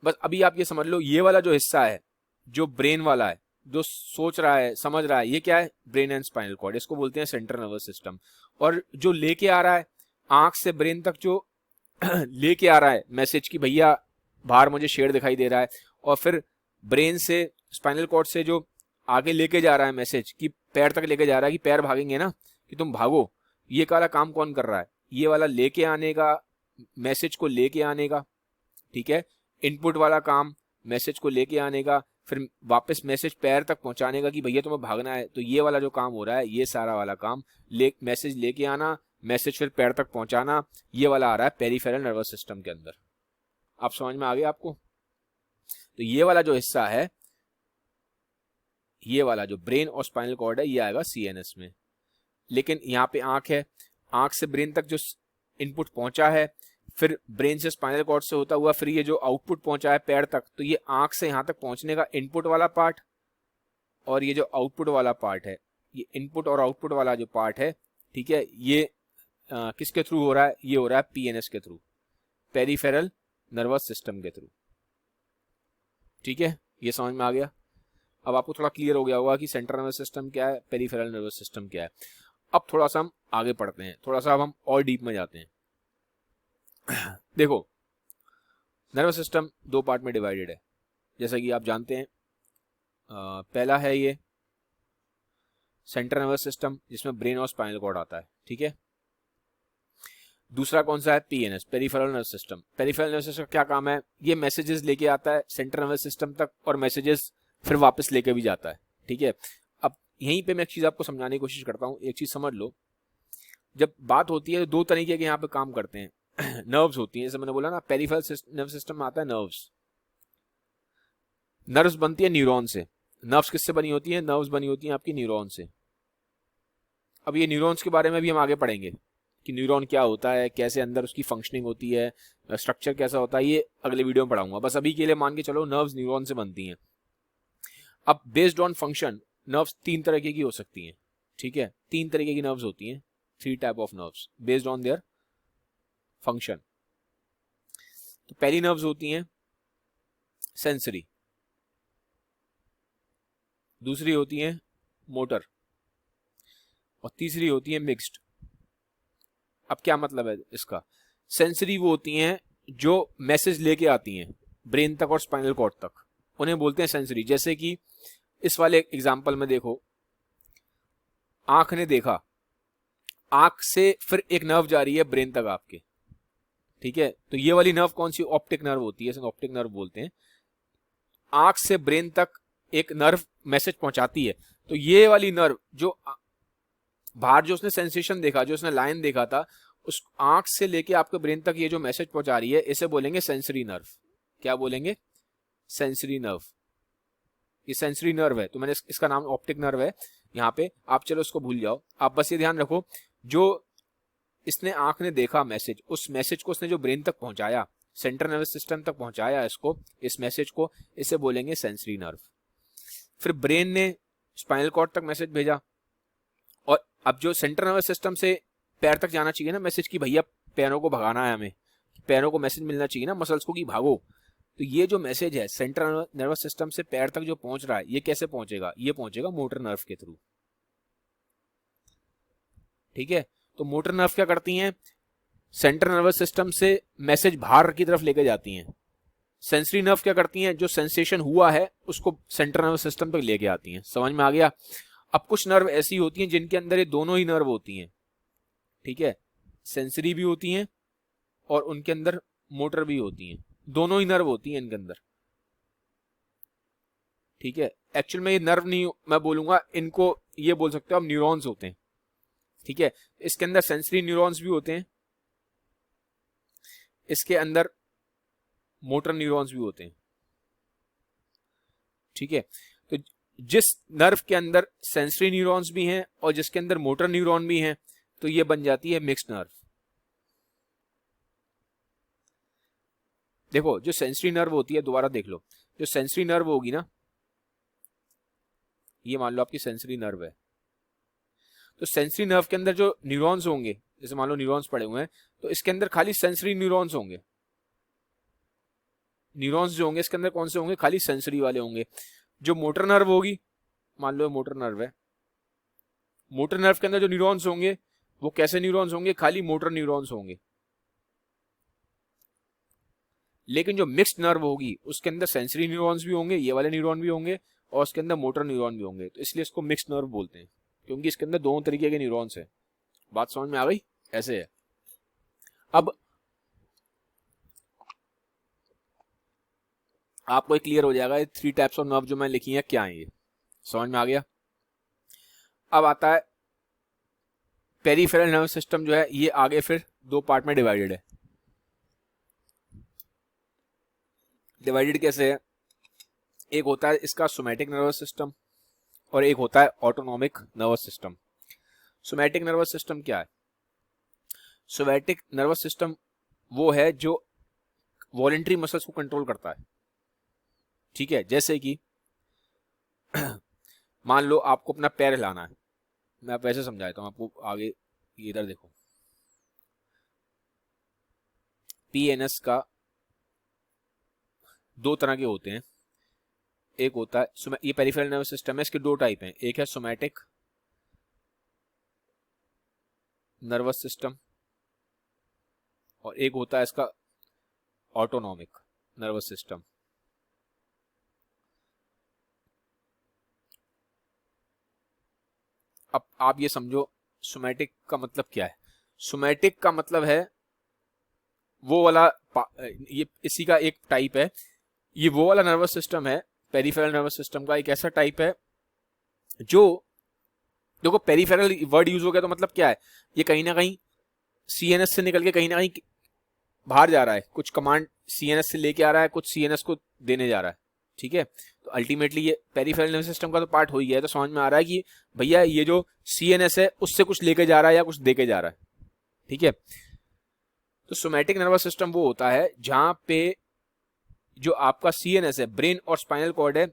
बस अभी आप ये समझ लो, ये वाला जो हिस्सा है, जो ब्रेन वाला है, जो सोच रहा है, समझ रहा है, ये क्या है, ब्रेन एंड स्पाइनल कॉर्ड, इसको बोलते हैं सेंट्रल नर्वस सिस्टम। और जो लेके आ रहा है आंख से ब्रेन तक, जो लेके आ रहा है मैसेज कि भैया बाहर मुझे शेर दिखाई दे रहा है, और फिर ब्रेन से स्पाइनल कॉर्ड से जो आगे लेके जा रहा है मैसेज कि पैर तक लेके जा रहा है कि पैर भागेंगे ना, कि तुम भागो, ये वाला काम कौन कर रहा है, ये वाला लेके आने का, मैसेज को लेके आने का, ठीक है, इनपुट वाला काम मैसेज को लेके आने का, फिर वापस मैसेज पैर तक पहुंचाने का कि भैया तुम्हें भागना है, तो ये वाला जो काम हो रहा है, ये सारा वाला काम, मैसेज लेके आना, मैसेज फिर पैर तक पहुंचाना, ये वाला आ रहा है पेरिफेरल नर्वस सिस्टम के अंदर। आप समझ में आ गया आपको? तो ये वाला जो हिस्सा है, ये वाला जो ब्रेन और स्पाइनल कॉर्ड है, ये आएगा सीएनएस में। लेकिन यहाँ पे आंख है, आंख से ब्रेन तक जो इनपुट पहुंचा है, फिर ब्रेन से स्पाइनल कॉर्ड से होता हुआ फिर ये जो आउटपुट पहुंचा है पैर तक, तो ये आंख से यहाँ तक पहुंचने का इनपुट वाला पार्ट, और ये जो आउटपुट वाला पार्ट है, ये इनपुट और आउटपुट वाला जो पार्ट है, ठीक है, ये किसके थ्रू हो रहा है, ये हो रहा है पीएनएस के थ्रू, पेरिफेरल नर्वस सिस्टम के थ्रू, ठीक है, ये समझ में आ गया। अब आपको थोड़ा क्लियर हो गया होगा कि सेंट्रल नर्वस सिस्टम क्या है, पेरिफेरल नर्वस सिस्टम क्या है। अब थोड़ा सा हम आगे पढ़ते हैं, थोड़ा सा अब हम और डीप में जाते हैं। देखो, नर्वस सिस्टम दो पार्ट में डिवाइडेड है, जैसा कि आप जानते हैं। पहला है ये सेंट्रल नर्वस सिस्टम, जिसमें ब्रेन और स्पाइनल कॉर्ड आता है, ठीक है। दूसरा कौन सा है, PNS, peripheral nervous system. Peripheral nervous system का क्या काम है, ये मैसेजेस लेके आता है सेंट्रल नर्वस सिस्टम तक और मैसेजेस फिर वापस लेके भी जाता है, ठीक है। अब यहीं पे मैं एक चीज आपको समझाने की कोशिश करता हूँ, एक चीज समझ लो। जब बात होती है तो दो तरीके के यहाँ पे काम करते हैं नर्व्स होती हैं, जैसे मैंने बोला ना, पेरिफेरल नर्वस सिस्टम में आता है नर्व्स। नर्व्स बनती है न्यूरॉन से। नर्व्स किससे बनी होती है, नर्व्स बनी होती है आपकी न्यूरॉन से। अब ये न्यूरॉन्स के बारे में भी हम आगे पढ़ेंगे कि न्यूरॉन क्या होता है, कैसे अंदर उसकी फंक्शनिंग होती है, स्ट्रक्चर कैसा होता है, ये अगले वीडियो में पढ़ाऊंगा। बस अभी के लिए मान के चलो नर्व्स न्यूरॉन से बनती हैं। अब बेस्ड ऑन फंक्शन नर्व्स तीन तरीके की हो सकती हैं, ठीक है। तीन तरीके की नर्व्स होती हैं, 3 type of nerves based on their function. तो पहली नर्व्स होती हैं सेंसरी, दूसरी होती है मोटर, और तीसरी होती है मिक्स्ड। अब क्या मतलब है इसका, सेंसरी वो होती हैं जो मैसेज लेके आती हैं ब्रेन तक और स्पाइनल कॉर्ड तक, उन्हें बोलते हैं सेंसरी। जैसे कि इस वाले एग्जांपल में देखो, आंख ने देखा, आंख से फिर एक नर्व जा रही है ब्रेन तक आपके, ठीक है। तो ये वाली नर्व कौन सी, ऑप्टिक नर्व होती है, इसे ऑप्टिक नर्व बोलते हैं। आंख से ब्रेन तक एक नर्व मैसेज पहुंचाती है, तो ये वाली नर्व जो बाहर जो उसने सेंसेशन देखा, जो उसने लाइन देखा था, उस आंख से लेके आपके ब्रेन तक ये जो मैसेज पहुंचा रही है, इसे बोलेंगे सेंसरी नर्व। क्या बोलेंगे, सेंसरी नर्व। ये सेंसरी नर्व है, तो मैंने इसका नाम ऑप्टिक नर्व है यहाँ पे। आप चलो उसको भूल जाओ, आप बस ये ध्यान रखो, जो इसने आंख ने देखा मैसेज, उस मैसेज को उसने जो ब्रेन तक पहुंचाया, सेंट्रल नर्वस सिस्टम तक पहुंचाया इसको, इस मैसेज को, इसे बोलेंगे सेंसरी नर्व। फिर ब्रेन ने स्पाइनल कॉर्ड तक मैसेज भेजा, और अब जो सेंट्रल नर्वस सिस्टम से पैर तक जाना चाहिए ना मैसेज की, भैया पैरों को भगाना है हमें, पैरों को मैसेज मिलना चाहिए ना मसल्स को कि भागो। तो ये जो मैसेज है सेंट्रल नर्वस सिस्टम से पैर तक जो पहुंच रहा है, ये कैसे पहुंचेगा, ये पहुंचेगा मोटर नर्व के थ्रू, ठीक है। तो मोटर नर्व क्या करती हैं, सेंट्रल नर्वस सिस्टम से मैसेज बाहर की तरफ लेके जाती हैं। सेंसरी नर्व क्या करती हैं, जो सेंसेशन हुआ है उसको सेंट्रल नर्वस सिस्टम तक लेके आती हैं। समझ में आ गया। अब कुछ नर्व ऐसी होती हैं जिनके अंदर ये दोनों ही नर्व होती हैं, ठीक है, सेंसरी भी होती हैं और उनके अंदर मोटर भी होती हैं, दोनों ही नर्व होती हैं इनके अंदर, ठीक है। एक्चुअल में ये नर्व नहीं, मैं बोलूंगा इनको, ये बोल सकते हो आप न्यूरॉन्स होते हैं, ठीक है। इसके अंदर सेंसरी न्यूरॉन्स भी होते हैं, इसके अंदर मोटर न्यूरॉन्स भी होते हैं, ठीक है। तो जिस नर्व के अंदर सेंसरी न्यूरॉन्स भी हैं और जिसके अंदर मोटर न्यूरॉन भी हैं, तो ये बन जाती है मिक्स्ड नर्व। देखो जो सेंसरी नर्व होती है, दोबारा देख लो, जो सेंसरी नर्व होगी ना, ये मान लो आपकी सेंसरी नर्व है, तो सेंसरी नर्व के अंदर जो न्यूरॉन्स होंगे, जैसे मान लो न्यूरॉन्स पड़े हुए हैं, तो इसके अंदर खाली सेंसरी न्यूरॉन्स होंगे। न्यूरॉन्स जो होंगे इसके अंदर कौन से होंगे, खाली सेंसरी वाले होंगे। जो मोटर नर्व होगी, मान लो मोटर नर्व है, मोटर नर्व के अंदर जो न्यूरॉन्स होंगे वो कैसे न्यूरॉन्स होंगे, खाली मोटर न्यूरॉन्स होंगे। लेकिन जो मिक्स्ड नर्व होगी उसके अंदर सेंसरी न्यूरॉन्स भी होंगे, ये वाले न्यूरॉन भी होंगे, और उसके अंदर मोटर न्यूरॉन भी होंगे, तो इसलिए इसको मिक्स्ड नर्व बोलते हैं, क्योंकि इसके अंदर दोनों तरीके के न्यूरॉन्स है। बात समझ में आ गई, ऐसे है। अब आपको क्लियर हो जाएगा ये 3 टाइप्स ऑफ नर्व जो मैं लिखी है क्या है, ये समझ में आ गया। अब आता है पेरिफेरल नर्वस सिस्टम, जो है ये आगे फिर 2 पार्ट में डिवाइडेड है। डिवाइडेड कैसे है, एक होता है इसका सोमैटिक नर्वस सिस्टम और एक होता है autonomic nervous system. Somatic nervous system क्या है, सोमैटिक नर्वस सिस्टम वो है जो वॉलेंट्री मसल्स को कंट्रोल करता है, ठीक है। जैसे कि मान लो आपको अपना पैर हिलाना है, मैं आप वैसे समझाता हूं आपको आगे, इधर देखो, पीएनएस का 2 तरह के होते हैं। एक होता है, ये पेरिफेरल नर्वस सिस्टम है, इसके 2 टाइप हैं, एक है सोमैटिक नर्वस सिस्टम और एक होता है इसका ऑटोनॉमिक नर्वस सिस्टम। अब आप ये समझो सोमैटिक का मतलब क्या है। सोमैटिक का मतलब है वो वाला ये इसी का एक टाइप है, ये वो वाला नर्वस सिस्टम है, पेरिफेरल नर्वस सिस्टम का एक ऐसा टाइप है जो, देखो पेरिफेरल वर्ड यूज हो गया तो मतलब क्या है, ये कहीं ना कहीं सीएनएस से निकल के कहीं ना कहीं बाहर जा रहा है, कुछ कमांड सीएनएस से लेके आ रहा है, कुछ सीएनएस को देने जा रहा है, ठीक है। तो अल्टीमेटली ये पेरिफेरल नर्वस सिस्टम का तो पार्ट हो ही गया है, तो समझ में आ रहा है कि भैया ये जो सीएनएस है उससे कुछ लेके जा रहा है या कुछ देके जा रहा है, ठीक है। तो सोमैटिक नर्वस सिस्टम वो होता है जहां पे जो आपका सीएनएस है, ब्रेन और स्पाइनल कॉर्ड है,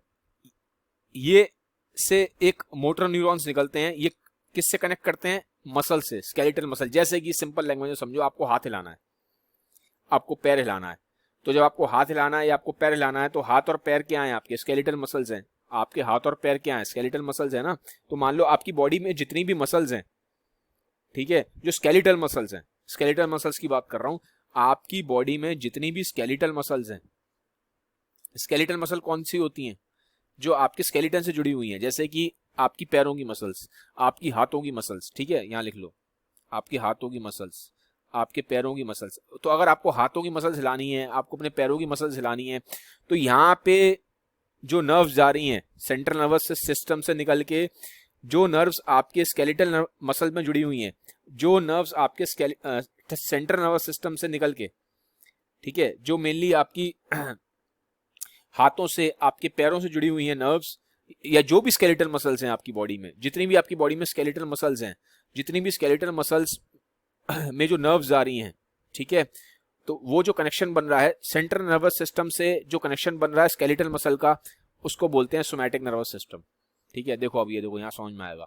ये से एक मोटर न्यूरॉन्स निकलते हैं, ये किससे कनेक्ट करते हैं, मसल से, स्केलेटल मसल। जैसे कि सिंपल लैंग्वेज में समझो, आपको हाथ हिलाना है, आपको पैर हिलाना है, तो जब आपको हाथ हिलाना है या आपको पैर हिलाना है तो हाथ और पैर क्या है, आपके स्केलेटल मसल्स हैं, आपके हाथ और पैर क्या है, स्केलेटल मसल्स है ना। तो मान लो आपकी बॉडी में जितनी भी मसल्स हैं, ठीक है, जो स्केलेटल मसल्स हैं, स्केलेटल मसल्स की बात कर रहा हूं, आपकी बॉडी में जितनी भी स्केलेटल मसल्स हैं, स्केलेटल मसल कौन सी होती हैं, जो आपके स्केलेटन से जुड़ी हुई हैं, जैसे कि आपकी पैरों की मसल्स, आपकी हाथों की मसल्स, ठीक है, यहां लिख लो, आपके हाथों की मसल्स, आपके पैरों की मसल्स। तो अगर आपको हाथों की मसल्स हिलानी है, आपको अपने पैरों की मसल्स हिलानी है, तो यहाँ पे जो नर्व्स जा रही हैं सेंट्रल नर्वस सिस्टम से निकल के, जो नर्व्स आपके स्केलेटल मसल में जुड़ी हुई हैं, जो नर्व्स आपके सेंट्रल नर्वस सिस्टम से निकल के, ठीक है, जो मेनली आपकी हाथों से, आपके पैरों से जुड़ी हुई हैं नर्व्स, या जो भी स्केलेटल मसल्स हैं आपकी बॉडी में, जितनी भी आपकी बॉडी में स्केलेटल मसल्स हैं, जितनी भी स्केलेटल मसल्स में जो नर्व्स आ रही हैं, ठीक है, तो वो जो कनेक्शन बन रहा है सेंट्रल नर्वस सिस्टम से, जो कनेक्शन बन रहा है स्केलेटल मसल का, उसको बोलते हैं सोमैटिक नर्वस सिस्टम, ठीक है। देखो अब ये देखो, यहाँ समझ में आएगा।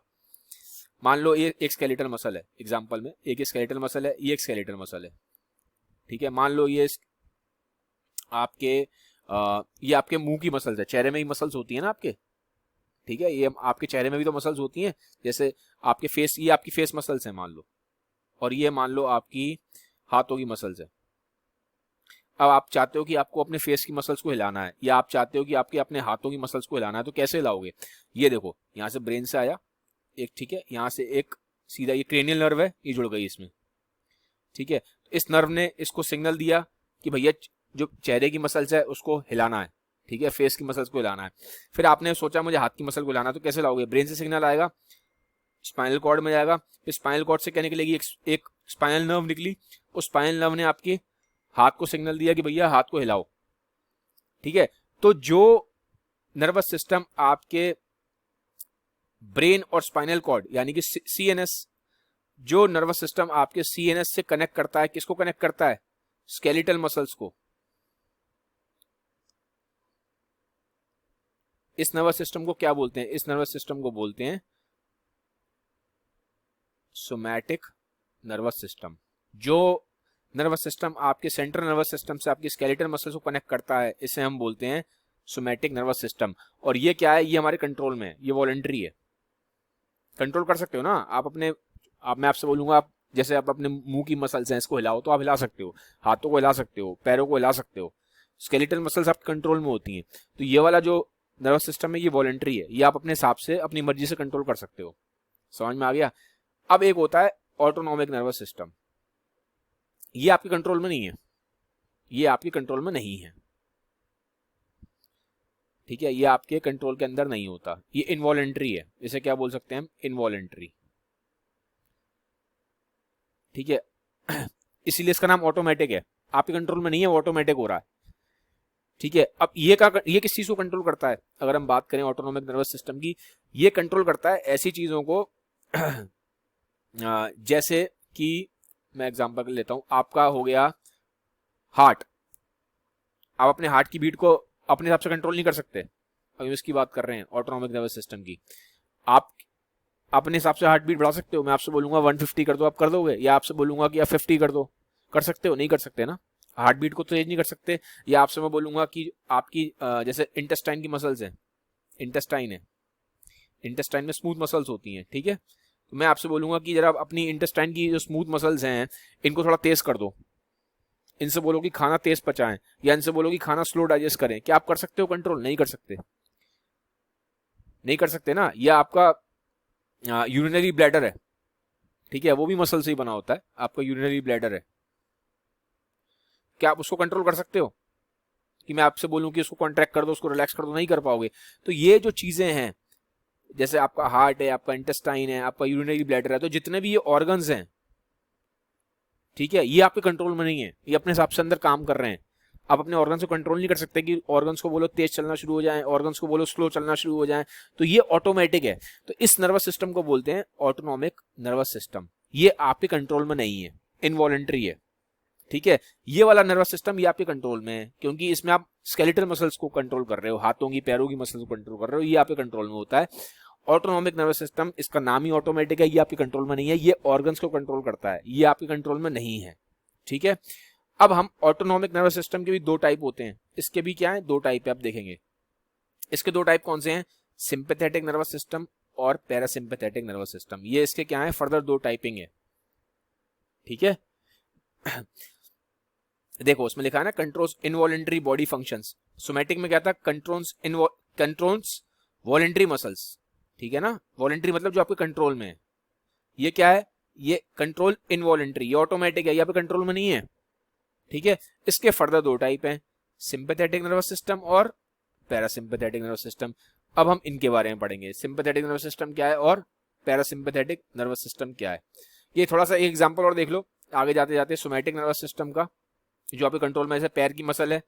मान लो ये एक स्केलेटल मसल है, एग्जांपल में एक स्केलेटल मसल है, ये एक स्केलेटल मसल है, ठीक है। मान लो ये आपके मुंह की मसल्स है, चेहरे में ही मसल्स होती है ना आपके, ठीक है, ये आपके चेहरे में भी तो मसल्स होती हैं, जैसे आपके फेस, ये आपकी फेस मसल्स है मान लो, और ये मान लो आपकी हाथों की मसल्स है। अब आप चाहते हो कि आपको अपने फेस की मसल्स को हिलाना है, या आप चाहते हो कि आपके अपने हाथों की मसल्स को हिलाना है, तो कैसे हिलाओगे, ये देखो, यहाँ से ब्रेन से आया एक, ठीक है, यहाँ से एक सीधा ये क्रेनियल नर्व है, ये जुड़ गई इसमें, ठीक है। इस नर्व ने इसको सिग्नल दिया कि भैया जो चेहरे की मसल्स है उसको हिलाना है, ठीक है, फेस की मसल्स को हिलाना है। फिर आपने सोचा मुझे हाथ की मसल को हिलाना है, तो कैसे लाओगे, ब्रेन से सिग्नल आएगा, स्पाइनल कॉर्ड में जाएगा, फिर स्पाइनल कॉर्ड से क्या निकलेगी, एक स्पाइनल नर्व निकली, उस स्पाइनल नर्व ने आपके हाथ को सिग्नल दिया कि भैया हाथ को हिलाओ, ठीक है। तो जो नर्वस सिस्टम आपके ब्रेन और स्पाइनल कॉर्ड यानी कि सीएनएस, जो नर्वस सिस्टम आपके सीएनएस से कनेक्ट करता है, किसको कनेक्ट करता है, स्केलेटल मसल्स को, इस नर्वस सिस्टम को क्या बोलते हैं, इस नर्वस सिस्टम को बोलते हैं सोमैटिक नर्वस सिस्टम। जो नर्वस सिस्टम आपके सेंट्रल नर्वस सिस्टम से आपकी स्केलेटल मसल्स को कनेक्ट करता है, इसे हम बोलते हैं सोमैटिक नर्वस सिस्टम। और ये क्या है, ये हमारे कंट्रोल में है, ये वॉलंटरी है, कंट्रोल कर सकते हो ना आप अपने आप। मैं आपसे बोलूंगा, आप जैसे आप अपने मुंह की मसल्स हैं इसको हिलाओ, तो आप हिला सकते हो, हाथों को हिला सकते हो, पैरों को हिला सकते हो, स्केलेटल मसल्स आपके कंट्रोल में होती हैं। तो ये वाला जो नर्वस सिस्टम है ये वॉलंटरी है, ये आप अपने हिसाब से अपनी मर्जी से कंट्रोल कर सकते हो, समझ में आ गया। अब एक होता है ऑटोनॉमिक नर्वस सिस्टम, ये आपके कंट्रोल में नहीं है, ये आपके कंट्रोल में नहीं है, ठीक है, ये आपके कंट्रोल के अंदर नहीं होता, ये इनवॉलंटरी है, इसे क्या बोल सकते हैं हम, इनवॉलंटरी, ठीक है। इसीलिए इसका नाम ऑटोमेटिक है, आपके कंट्रोल में नहीं है, वो ऑटोमेटिक हो रहा है, ठीक है। अब ये किस चीज को कंट्रोल करता है, अगर हम बात करें ऑटोनॉमिक नर्वस सिस्टम की, ये कंट्रोल करता है ऐसी चीजों को जैसे कि मैं एग्जांपल लेता हूं, आपका हो गया हार्ट, आप अपने हार्ट की बीट को अपने हिसाब से कंट्रोल नहीं कर सकते, अभी इसकी बात कर रहे हैं ऑटोनॉमिक नर्वस सिस्टम की। आप अपने हिसाब से हार्ट बीट बढ़ा सकते हो, मैं आपसे बोलूंगा 150 कर दो, आप कर दोगे, या आपसे बोलूंगा कि आप 50 कर दो, कर सकते हो, नहीं कर सकते ना, हार्ट बीट को तो तेज नहीं कर सकते। या आपसे मैं बोलूंगा कि आपकी जैसे इंटेस्टाइन की मसल्स हैं, इंटेस्टाइन है, इंटेस्टाइन में स्मूथ मसल्स होती हैं, ठीक है, तो मैं आपसे बोलूंगा कि जरा अपनी इंटेस्टाइन की जो स्मूथ मसल्स हैं इनको थोड़ा तेज कर दो, इनसे बोलो कि खाना तेज पचाएं, या इनसे बोलो कि खाना स्लो डाइजेस्ट करें, क्या आप कर सकते हो कंट्रोल, नहीं कर सकते, नहीं कर सकते ना। या आपका यूरिनरी ब्लैडर है, ठीक है, वो भी मसल से ही बना होता है, आपका यूरिनरी ब्लैडर है, क्या आप उसको कंट्रोल कर सकते हो? कि मैं आपसे बोलूं कि उसको कॉन्ट्रैक्ट कर दो, उसको रिलैक्स कर दो, नहीं कर पाओगे। तो ये जो चीजें हैं, जैसे आपका हार्ट है, आपका इंटेस्टाइन है, आपका यूरिनरी ब्लैडर है, तो जितने भी ये ऑर्गन्स हैं, ठीक है, ये आपके कंट्रोल में नहीं है, ये अपने हिसाब से अंदर काम कर रहे हैं। आप अपने ऑर्गन्स को कंट्रोल नहीं कर सकते कि ऑर्गन्स को बोलो तेज चलना शुरू हो जाए, ऑर्गन्स को बोलो स्लो चलना शुरू हो जाए, तो ये ऑटोमेटिक है। तो इस नर्वस सिस्टम को बोलते हैं ऑटोनॉमिक नर्वस सिस्टम। ये आपके कंट्रोल में नहीं है, इनवॉलंटरी है, ठीक है। ये वाला नर्वस सिस्टम ये आपके कंट्रोल में है, क्योंकि इसमें आप स्केलेटल मसल्स को कंट्रोल कर रहे हो, हाथों की पैरों की मसल्स को कंट्रोल कर रहे हो, ये आपके कंट्रोल में होता है। ऑटोनॉमिक नर्वस सिस्टम, इसका नाम ही ऑटोमेटिक है, ये आपके कंट्रोल में नहीं है, ये ऑर्गन्स को कंट्रोल करता है, ये आपके कंट्रोल में नहीं है, ठीक है। अब हम ऑटोनॉमिक नर्वस सिस्टम के भी दो टाइप होते हैं, इसके भी क्या है, दो टाइप है, आप देखेंगे। इसके दो टाइप कौन से हैं? सिंपैथेटिक नर्वस सिस्टम और पैरासिम्पैथेटिक नर्वस सिस्टम। ये इसके क्या है, फर्दर दो टाइपिंग है, ठीक है। देखो उसमें लिखा है ना, controls involuntary body functions. Somatic में क्या था, कंट्रोल्स वॉलंटरी मसल्स, ठीक है ना। वॉलंटरी मतलब जो आपके कंट्रोल में है। ये क्या है, ये कंट्रोल इनवॉलंटरी, ये ऑटोमेटिक है, ये आपके कंट्रोल में नहीं है, ठीक है। इसके फर्दर दो टाइप हैं, सिंपैथेटिक नर्वस सिस्टम और पैरासिम्पैथेटिक नर्वस सिस्टम। अब हम इनके बारे में पढ़ेंगे, सिंपैथेटिक नर्वस सिस्टम क्या है और पैरासिम्पैथेटिक नर्वस सिस्टम क्या है। ये थोड़ा सा एक एग्जांपल और देख लो आगे जाते जाते। सोमैटिक नर्वस सिस्टम का जो आपके कंट्रोल में, जैसे पैर की मसल है,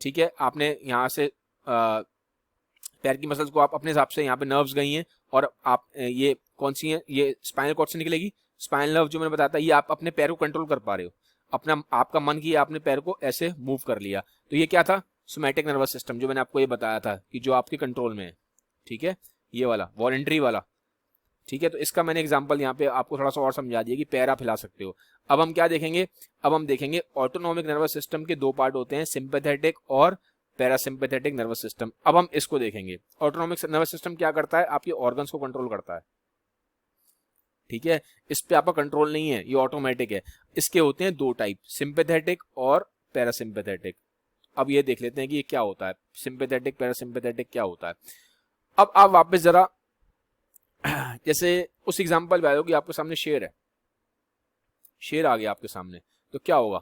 ठीक है, आपने यहाँ से पैर की मसल्स को आप अपने हिसाब से, यहाँ पे नर्व्स गई हैं और आप ये कौन सी हैं, ये स्पाइनल कॉर्ड से निकलेगी, स्पाइनल नर्व जो मैंने बताया था, ये आप अपने पैर को कंट्रोल कर पा रहे हो, अपना आपका मन किया, आपने पैर को ऐसे मूव कर लिया, तो ये क्या था, सोमैटिक नर्वस सिस्टम, जो मैंने आपको ये बताया था कि जो आपके कंट्रोल में है, ठीक है, ये वाला वॉलंटरी वाला, ठीक है। तो इसका मैंने एग्जांपल यहाँ पे आपको थोड़ा सा और समझा दिया कि पैर आप हिला सकते हो। अब हम क्या देखेंगे, अब हम देखेंगे ऑटोनॉमिक नर्वस सिस्टम के दो पार्ट होते हैं, सिंपैथेटिक और पैरासिम्पैथेटिक नर्वस सिस्टम। अब हम इसको देखेंगे। ऑटोनॉमिक नर्वस सिस्टम क्या करता है, आपके ऑर्गन्स को कंट्रोल करता है, ठीक है, इस पे आपका कंट्रोल नहीं है, ये ऑटोमेटिक है। इसके होते हैं दो टाइप, सिंपैथेटिक और पैरासिम्पैथेटिक। अब ये देख लेते हैं कि ये क्या होता है, सिंपैथेटिक पैरासिम्पैथेटिक क्या होता है। अब आप वापस जरा जैसे उस एग्जांपल पे आयो कि आपके सामने शेर है, शेर आ गया आपके सामने, तो क्या होगा,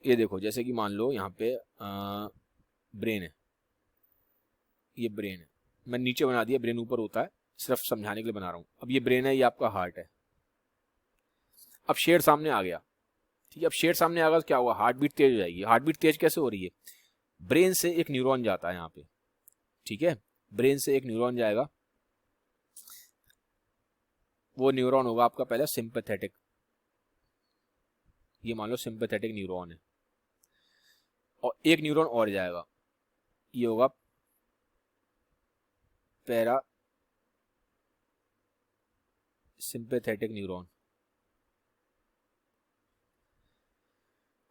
ये देखो, जैसे कि मान लो यहाँ पे ब्रेन है, ये ब्रेन है, मैं नीचे बना दिया, ब्रेन ऊपर होता है, सिर्फ समझाने के लिए बना रहा हूँ। अब ये ब्रेन है, ये आपका हार्ट है। अब शेर सामने आ गया, ठीक है, अब शेर सामने आ गया तो क्या हुआ, हार्ट बीट तेज हो जाएगी। हार्ट बीट तेज कैसे हो रही है, ब्रेन से एक न्यूरॉन जाता है यहाँ पे, ठीक है, ब्रेन से एक न्यूरॉन जाएगा, वो न्यूरॉन होगा आपका पहला सिंपैथेटिक, ये मान लो सिंपैथेटिक न्यूरॉन है, और एक न्यूरॉन और जाएगा, ये होगा पैरा सिंपैथेटिक न्यूरॉन।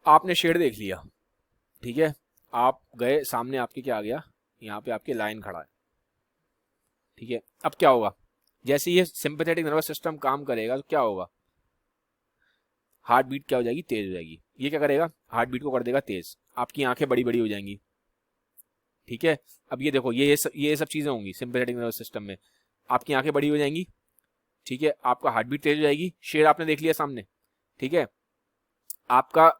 आपने शेर देख लिया, ठीक है, आप गए सामने, आपके क्या आ गया, यहाँ पे आपके लाइन खड़ा है, ठीक है। अब क्या होगा, जैसे ये सिंपैथेटिक नर्वस सिस्टम काम करेगा तो क्या होगा, हार्ट बीट क्या हो जाएगी, तेज हो जाएगी। ये क्या करेगा, हार्ट बीट को कर देगा तेज, आपकी आंखें बड़ी बड़ी हो जाएंगी, ठीक है। अब ये देखो, ये सब चीजें होंगी सिंपैथेटिक नर्वस सिस्टम में, आपकी आंखें बड़ी हो जाएंगी, ठीक है, आपका हार्ट बीट तेज हो जाएगी। शेर आपने देख लिया सामने, ठीक है, आपका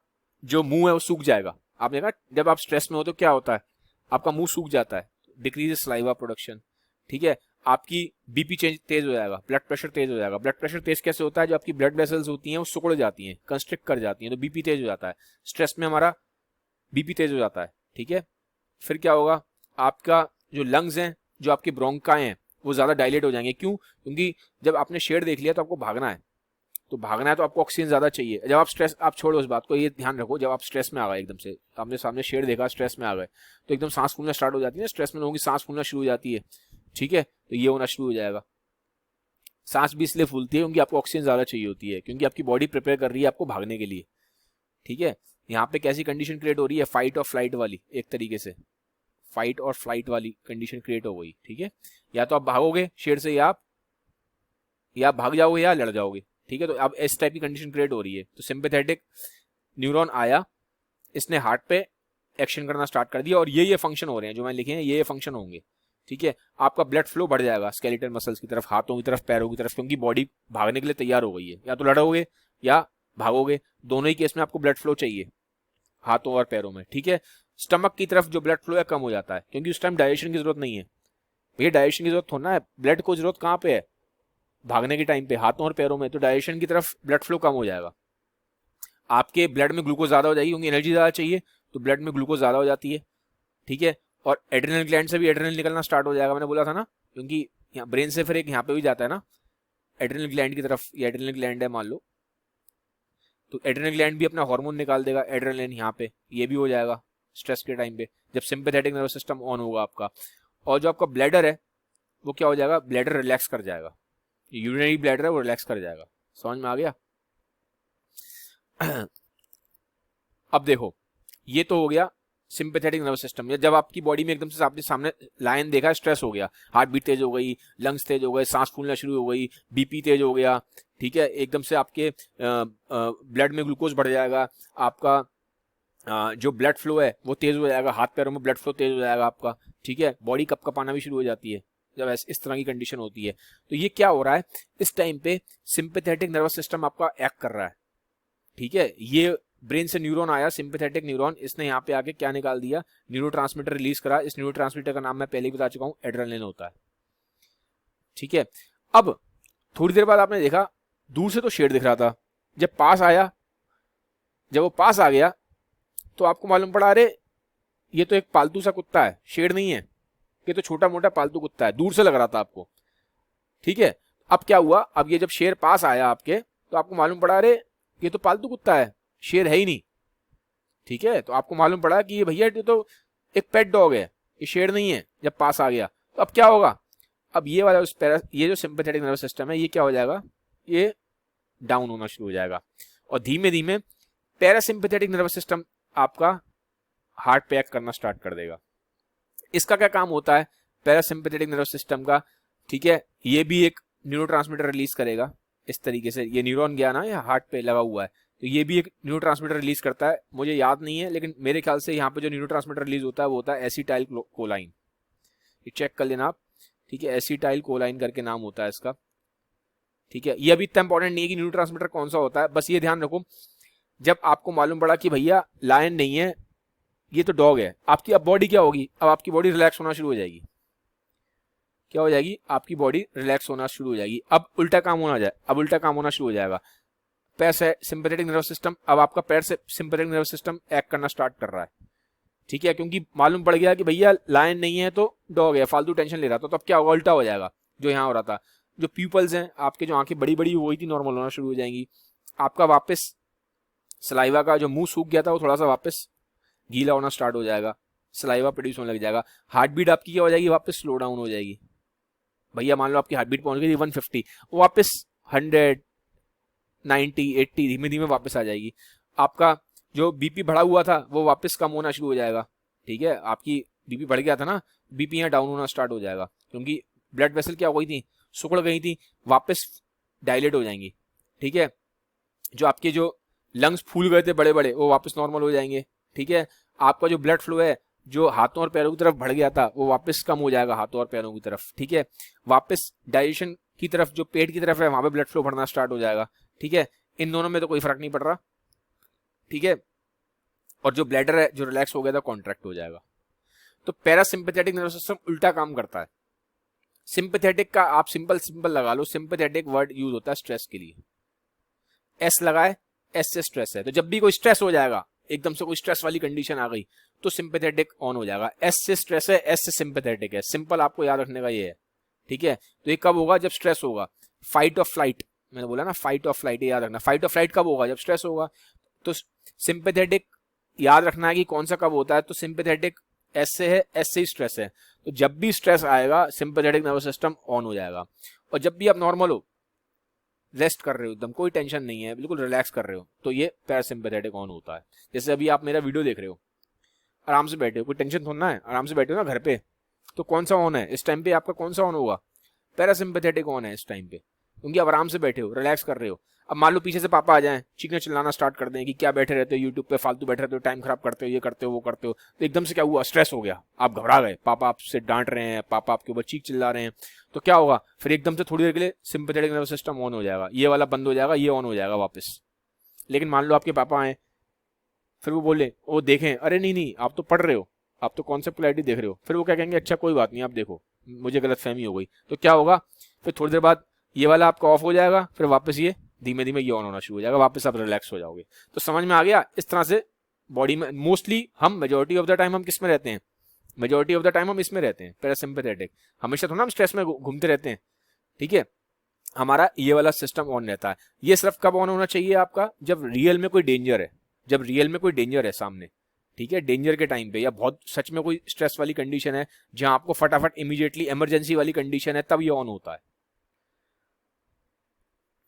जो मुंह है वो सूख जाएगा। आपने देखा जब आप स्ट्रेस में हो तो क्या होता है, आपका मुंह सूख जाता है, डिक्रीज सलाइवा प्रोडक्शन, ठीक है। आपकी बीपी चेंज तेज हो जाएगा, ब्लड प्रेशर तेज हो जाएगा। ब्लड प्रेशर तेज कैसे होता है, जो आपकी ब्लड वेसल्स होती हैं वो सिकुड़ जाती हैं, कंस्ट्रिक्ट कर जाती हैं, तो बीपी तेज हो जाता है। स्ट्रेस में हमारा बीपी तेज हो जाता है, ठीक है। फिर क्या होगा, आपका जो लंग्स हैं, जो आपके ब्रोंकाएं हैं, वो ज्यादा डायलेट हो जाएंगे। क्यों, क्योंकि जब आपने शेर देख लिया तो आपको भागना है, तो भागना है तो आपको ऑक्सीजन ज्यादा चाहिए। जब आप स्ट्रेस, आप छोड़ो उस बात को, ये ध्यान रखो, जब आप स्ट्रेस में आ गए एकदम से, आपने सामने शेर देखा, स्ट्रेस में आ गए, तो एकदम सांस फूलना स्टार्ट हो जाती है। स्ट्रेस में लोगों की सांस फूलना शुरू हो जाती है, ठीक है, तो ये होना शुरू हो जाएगा। सांस भी इसलिए फूलती है क्योंकि आपको ऑक्सीजन ज्यादा चाहिए होती है, क्योंकि आपकी बॉडी प्रिपेयर कर रही है आपको भागने के लिए, ठीक है। यहाँ पे कैसी कंडीशन क्रिएट हो रही है, फाइट और फ्लाइट वाली, एक तरीके से फाइट और फ्लाइट वाली कंडीशन क्रिएट हो गई, ठीक है। या तो आप भागोगे शेर से, या आप भाग जाओगे या लड़ जाओगे, ठीक है। तो अब इस टाइप की कंडीशन क्रिएट हो रही है। तो सिंपैथेटिक न्यूरॉन आया, इसने हार्ट पे एक्शन करना स्टार्ट कर दिया, और ये फंक्शन हो रहे हैं जो मैंने लिखे हैं, ये फंक्शन होंगे, ठीक है, आपका ब्लड फ्लो बढ़ जाएगा स्केलेटल मसल्स की तरफ, हाथों की तरफ, पैरों की तरफ, क्योंकि बॉडी भागने के लिए तैयार हो गई है, या तो लड़ोगे या भागोगे, दोनों ही केस में आपको ब्लड फ्लो चाहिए हाथों और पैरों में। ठीक है, स्टमक की तरफ जो ब्लड फ्लो है कम हो जाता है, क्योंकि उस टाइम डाइजेशन की जरूरत नहीं है। भैया डाइजेशन की जरूरत होना है, ब्लड को जरूरत कहाँ पे है, भागने के टाइम पे, हाथों और पैरों में, तो डाइजेशन की तरफ ब्लड फ्लो कम हो जाएगा। आपके ब्लड में ग्लूकोज ज्यादा हो जाएगी, क्योंकि एनर्जी ज्यादा चाहिए, तो ब्लड में ग्लूकोज ज्यादा हो जाती है। ठीक है, और एड्रेनल ग्लैंड से भी एड्रेनल निकलना स्टार्ट हो जाएगा, मैंने बोला था ना, क्योंकि यहाँ ब्रेन से फिर एक यहाँ पे भी जाता है ना एड्रेनल ग्लैंड की तरफ, ये एड्रेनल ग्लैंड है मान लो, तो एड्रेनल ग्लैंड भी अपना हार्मोन निकाल देगा एड्रेनलिन, यहाँ पे ये भी हो जाएगा स्ट्रेस के टाइम पे, जब सिंपैथेटिक नर्वस सिस्टम ऑन होगा आपका। और जो आपका ब्लैडर है वो क्या हो जाएगा, ब्लैडर रिलैक्स कर जाएगा, यूरिनरी ब्लैडर है वो रिलैक्स कर जाएगा। समझ में आ गया? अब देखो, ये तो हो गया सिंपैथेटिक नर्वस सिस्टम। जब आपकी बॉडी में एकदम से आपने सामने लायन देखा, स्ट्रेस हो गया, हार्ट बीट तेज हो गई, लंग्स तेज हो गए, सांस फूलना शुरू हो गई, बीपी तेज हो गया, ठीक है, एकदम से आपके ब्लड में ग्लूकोज बढ़ जाएगा, आपका जो ब्लड फ्लो है वो तेज हो जाएगा, हाथ पैरों में ब्लड फ्लो तेज हो जाएगा आपका। ठीक है, बॉडी कपकपाना भी शुरू हो जाती है जब इस तरह की कंडीशन होती है। तो ये क्या हो रहा है, इस टाइम पे सिंपैथेटिक नर्वस सिस्टम आपका एक्ट कर रहा है। ठीक है, ये ब्रेन से न्यूरॉन आया, सिंपैथेटिक न्यूरॉन, इसने यहाँ पे आके क्या निकाल दिया, न्यूरोट्रांसमीटर रिलीज करा। इस न्यूरोट्रांसमीटर का नाम मैं पहले ही बता चुका हूं, एड्रेनलिन होता है। ठीक है, अब थोड़ी देर बाद आपने देखा दूर से तो शेर दिख रहा था, जब पास आया, जब वो पास आ गया तो आपको मालूम पड़ा अरे ये तो एक पालतू सा कुत्ता है, शेर नहीं है, ये तो छोटा मोटा पालतू कुत्ता है, दूर से लग रहा था आपको। ठीक है, अब क्या हुआ, अब ये जब शेर पास आया आपके, तो आपको मालूम पड़ा अरे ये तो पालतू कुत्ता है, शेर है ही नहीं। ठीक है, तो आपको मालूम पड़ा कि ये भैया ये तो एक पेट डॉग है, ये शेर नहीं है, जब पास आ गया। तो अब क्या होगा, अब ये वाला ये जो सिंपैथेटिक नर्वस सिस्टम है ये क्या हो जाएगा, ये डाउन होना शुरू हो जाएगा, और धीमे धीमे पैरासिम्पैथेटिक नर्वस सिस्टम आपका हार्ट पे एक्ट करना स्टार्ट कर देगा। इसका क्या काम होता है पैरासिम्पैथेटिक नर्वस सिस्टम का? ठीक है, ये भी एक न्यूरोट्रांसमीटर रिलीज करेगा इस तरीके से, ये न्यूरॉन गया ना, ये हार्ट पे लगा हुआ है, तो ये भी एक न्यूरोट्रांसमीटर रिलीज करता है, मुझे याद नहीं है, लेकिन मेरे ख्याल से यहाँ पे जो न्यूरोट्रांसमीटर रिलीज होता है वो होता है एसिटाइल कोलाइन, ये चेक कर लेना आप। ठीक है, एसिटाइल कोलाइन करके नाम होता है इसका। ठीक है, ये अभी इतना इंपॉर्टेंट नहीं है कि न्यूरोट्रांसमीटर कौन सा होता है, बस ये ध्यान रखो, जब आपको मालूम पड़ा कि भैया लायन नहीं है, ये तो डॉग है, आपकी अब बॉडी क्या होगी, अब आपकी बॉडी रिलैक्स होना शुरू हो जाएगी। क्या हो जाएगी, आपकी बॉडी रिलैक्स होना शुरू हो जाएगी। अब उल्टा काम होना जाए, अब उल्टा काम होना शुरू हो जाएगा, पैर से सिंपैथेटिक नर्वस सिस्टम, अब आपका पैर से सिंपैथेटिक नर्वस सिस्टम एक्ट करना स्टार्ट कर रहा है। ठीक है, क्योंकि मालूम पड़ गया कि भैया लायन नहीं है तो डॉग है, फालतू टेंशन ले रहा था, तो अब क्या होगा, उल्टा हो जाएगा जो यहाँ हो रहा था। जो प्यूपल्स हैं आपके, जो आंखें बड़ी बड़ी हो गई थी, नॉर्मल होना शुरू हो जाएंगी, आपका वापस सलाइवा का जो मुंह सूख गया था वो थोड़ा सा वापस गीला होना स्टार्ट हो जाएगा, सलाइवा प्रोड्यूस होने लग जाएगा, हार्ट बीट आपकी क्या हो जाएगी, वापस स्लो डाउन हो जाएगी। भैया मान लो आपकी हार्ट बीट पहुंच गई थी 150, वो वापस 100, 90, 80 धीमे धीमे वापस आ जाएगी। आपका जो बीपी बढ़ा हुआ था वो वापस कम होना शुरू हो जाएगा। ठीक है, आपकी बीपी बढ़ गया था ना, बीपी यहाँ डाउन होना स्टार्ट हो जाएगा, क्योंकि ब्लड वेसल क्या हो गई थी, सिकुड़ गई थी, वापस डायलेट हो जाएंगी। ठीक है, जो आपके जो लंग्स फूल गए थे बड़े बड़े वो वापस नॉर्मल हो जाएंगे। ठीक है, आपका जो ब्लड फ्लो है जो हाथों और पैरों की तरफ बढ़ गया था वो वापस कम हो जाएगा हाथों और पैरों की तरफ। ठीक है, वापस डाइजेशन की तरफ जो पेट की तरफ है वहां पे ब्लड फ्लो बढ़ना स्टार्ट हो जाएगा। ठीक है, इन दोनों में तो कोई फर्क नहीं पड़ रहा। ठीक है, और जो ब्लैडर है जो रिलैक्स हो गया था कॉन्ट्रैक्ट हो जाएगा। तो पैरासिम्पैथेटिक नर्वस सिस्टम उल्टा काम करता है। सिंपैथेटिक का आप सिंपल लगा लो, सिंपैथेटिक वर्ड यूज होता है स्ट्रेस के लिए, एस लगाए, एस से स्ट्रेस है, तो जब भी कोई स्ट्रेस हो जाएगा, एकदम से कोई स्ट्रेस वाली कंडीशन आ गई तो सिंपैथेटिक ऑन हो जाएगा। एस से स्ट्रेस है, एस से सिंपैथेटिक है, सिंपल आपको याद रखने का ये है। ठीक है, तो ये कब होगा, जब स्ट्रेस होगा, फाइट और फ्लाइट, मैंने बोला ना फाइट और फ्लाइट, याद रखना, फाइट और फ्लाइट कब होगा, जब स्ट्रेस होगा। तो सिंपैथेटिक याद रखना है कि कौन सा कब होता है, तो सिंपैथेटिक एस से है, एस से ही स्ट्रेस है, तो जब भी स्ट्रेस आएगा सिंपैथेटिक नर्वस सिस्टम ऑन हो जाएगा। और जब भी आप नॉर्मल हो, रेस्ट कर रहे हो, एकदम कोई टेंशन नहीं है, बिल्कुल रिलैक्स कर रहे हो, तो ये पैरासिम्पैथेटिक ऑन होता है। जैसे अभी आप मेरा वीडियो देख रहे हो, आराम से बैठे हो, कोई टेंशन थोड़ा है, आराम से बैठे हो ना घर पे, तो कौन सा ऑन है इस टाइम पे, आपका कौन सा ऑन होगा, पैरासिम्पैथेटिक ऑन है इस टाइम पे। क्योंकि आप आराम से बैठे हो, रिलैक्स कर रहे हो। अब मान लो पीछे से पापा आ जाएं, चीखना चिल्लाना स्टार्ट कर दें कि क्या बैठे रहते हो यूट्यूब पे, फालतू बैठे रहते हो, टाइम खराब करते हो, ये करते हो, वो करते हो, तो एकदम से क्या हुआ, स्ट्रेस हो गया, आप घबरा गए, पापा आपसे डांट रहे हैं, पापा आपके ऊपर चीख चिल्ला रहे हैं, तो क्या होगा, फिर एकदम से थोड़ी देर के लिए सिंपैथेटिक नर्वस सिस्टम ऑन हो जाएगा, ये वाला बंद हो जाएगा, ये ऑन हो जाएगा वापस। लेकिन मान लो आपके पापा आए, फिर वो बोले, वो देखें, अरे नहीं नहीं आप तो पढ़ रहे हो, आप तो कॉन्सेप्ट क्लैरिटी देख रहे हो, फिर वो क्या कहेंगे, अच्छा कोई बात नहीं आप देखो, मुझे गलतफहमी हो गई, तो क्या होगा, फिर थोड़ी देर बाद ये वाला आपका ऑफ हो जाएगा, फिर वापस ये धीमे धीमे ये ऑन होना शुरू हो जाएगा, वापस आप रिलैक्स हो जाओगे। तो समझ में आ गया, इस तरह से बॉडी में मोस्टली हम मेजोरिटी ऑफ द टाइम हम किस में रहते हैं, मेजोरिटी ऑफ द टाइम हम इसमें रहते हैं, पैरासिम्पैथेटिक। हमेशा थोड़ा हम स्ट्रेस में घूमते रहते हैं, ठीक है, हमारा ये वाला सिस्टम ऑन रहता है। ये सिर्फ कब ऑन होना चाहिए आपका, जब रियल में कोई डेंजर है, जब रियल में कोई डेंजर है सामने, ठीक है, डेंजर के टाइम पे, या बहुत सच में कोई स्ट्रेस वाली कंडीशन है जहां आपको फटाफट इमीडिएटली इमरजेंसी वाली कंडीशन है, तब ये ऑन होता है,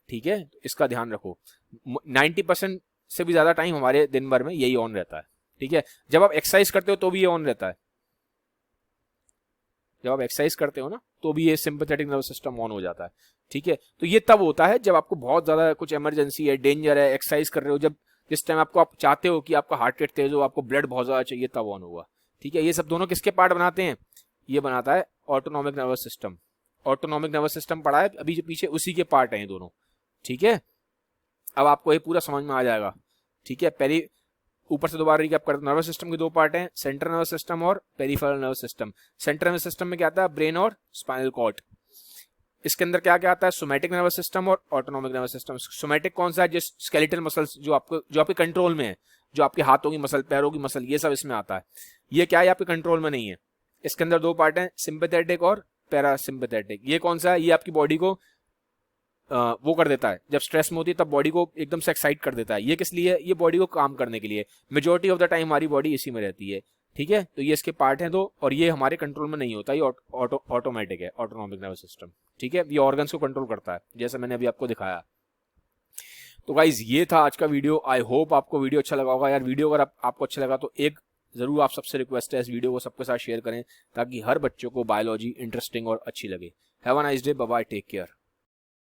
ठीक है, इसका ध्यान रखो। 90% से भी ज्यादा टाइम हमारे दिन भर में यही ऑन रहता है, ठीक है। जब आप एक्सरसाइज करते हो तो भी ये ऑन रहता है, जब आप एक्सरसाइज करते हो ना तो भी ये सिंपैथेटिक नर्वस सिस्टम ऑन हो जाता है, ठीक है। तो ये तब होता है जब आपको बहुत ज्यादा कुछ इमरजेंसी है, डेंजर है, एक्सरसाइज कर रहे हो, जब जिस टाइम आपको, आप चाहते हो कि आपका हार्ट रेट तेज हो, आपको ब्लड बहुत ज्यादा चाहिए, तब ऑन होगा, ठीक है। ये सब दोनों किसके पार्ट बनाते हैं, ये बनाता है autonomic nervous system. Autonomic nervous system पढ़ा है अभी जो पीछे, उसी के पार्ट है ये दोनों, ठीक है। अब आपको ये पूरा समझ में आ जाएगा, ठीक है। पहले ऊपर से दोबारा रिकैप करते, नर्वस सिस्टम के दो पार्ट हैं, सेंट्रल नर्वस सिस्टम और peripheral nervous system. Central nervous system में क्या आता है, ब्रेन और स्पाइनल कॉर्ड। इसके अंदर क्या क्या आता है, सोमैटिक नर्वस सिस्टम और ऑटोनॉमिक नर्वस सिस्टम। सोमैटिक कौन सा है, जो स्केलेटल मसल्स, जो आपके कंट्रोल में है, जो आपके हाथों की मसल, पैरों की मसल, ये सब इसमें आता है। ये क्या है, आपके कंट्रोल में नहीं है। इसके अंदर दो पार्ट हैं, सिंपैथेटिक और पैरासिम्पैथेटिक। ये कौन सा है, ये आपकी बॉडी को वो कर देता है, जब स्ट्रेस में होती है तब बॉडी को एकदम से एक्साइट कर देता है। ये किस लिए, ये बॉडी को काम करने के लिए। मेजोरिटी ऑफ द टाइम हमारी बॉडी इसी में रहती है, ठीक है। तो ये इसके पार्ट हैं दो, और ये हमारे कंट्रोल में नहीं होता, ये ऑटोमेटिक है, ऑटोनॉमिक नर्वस सिस्टम, ठीक है। ये ऑर्गन्स को कंट्रोल करता है, जैसे मैंने अभी आपको दिखाया। तो गाइज ये था आज का वीडियो। आई होप आपको वीडियो अच्छा लगा होगा यार। वीडियो अगर आपको अच्छा लगा तो एक जरूर आप सबसे रिक्वेस्ट है, इस वीडियो को सबके साथ शेयर करें, ताकि हर बच्चों को बायोलॉजी इंटरेस्टिंग और अच्छी लगे। Have a nice day, bye bye, take care.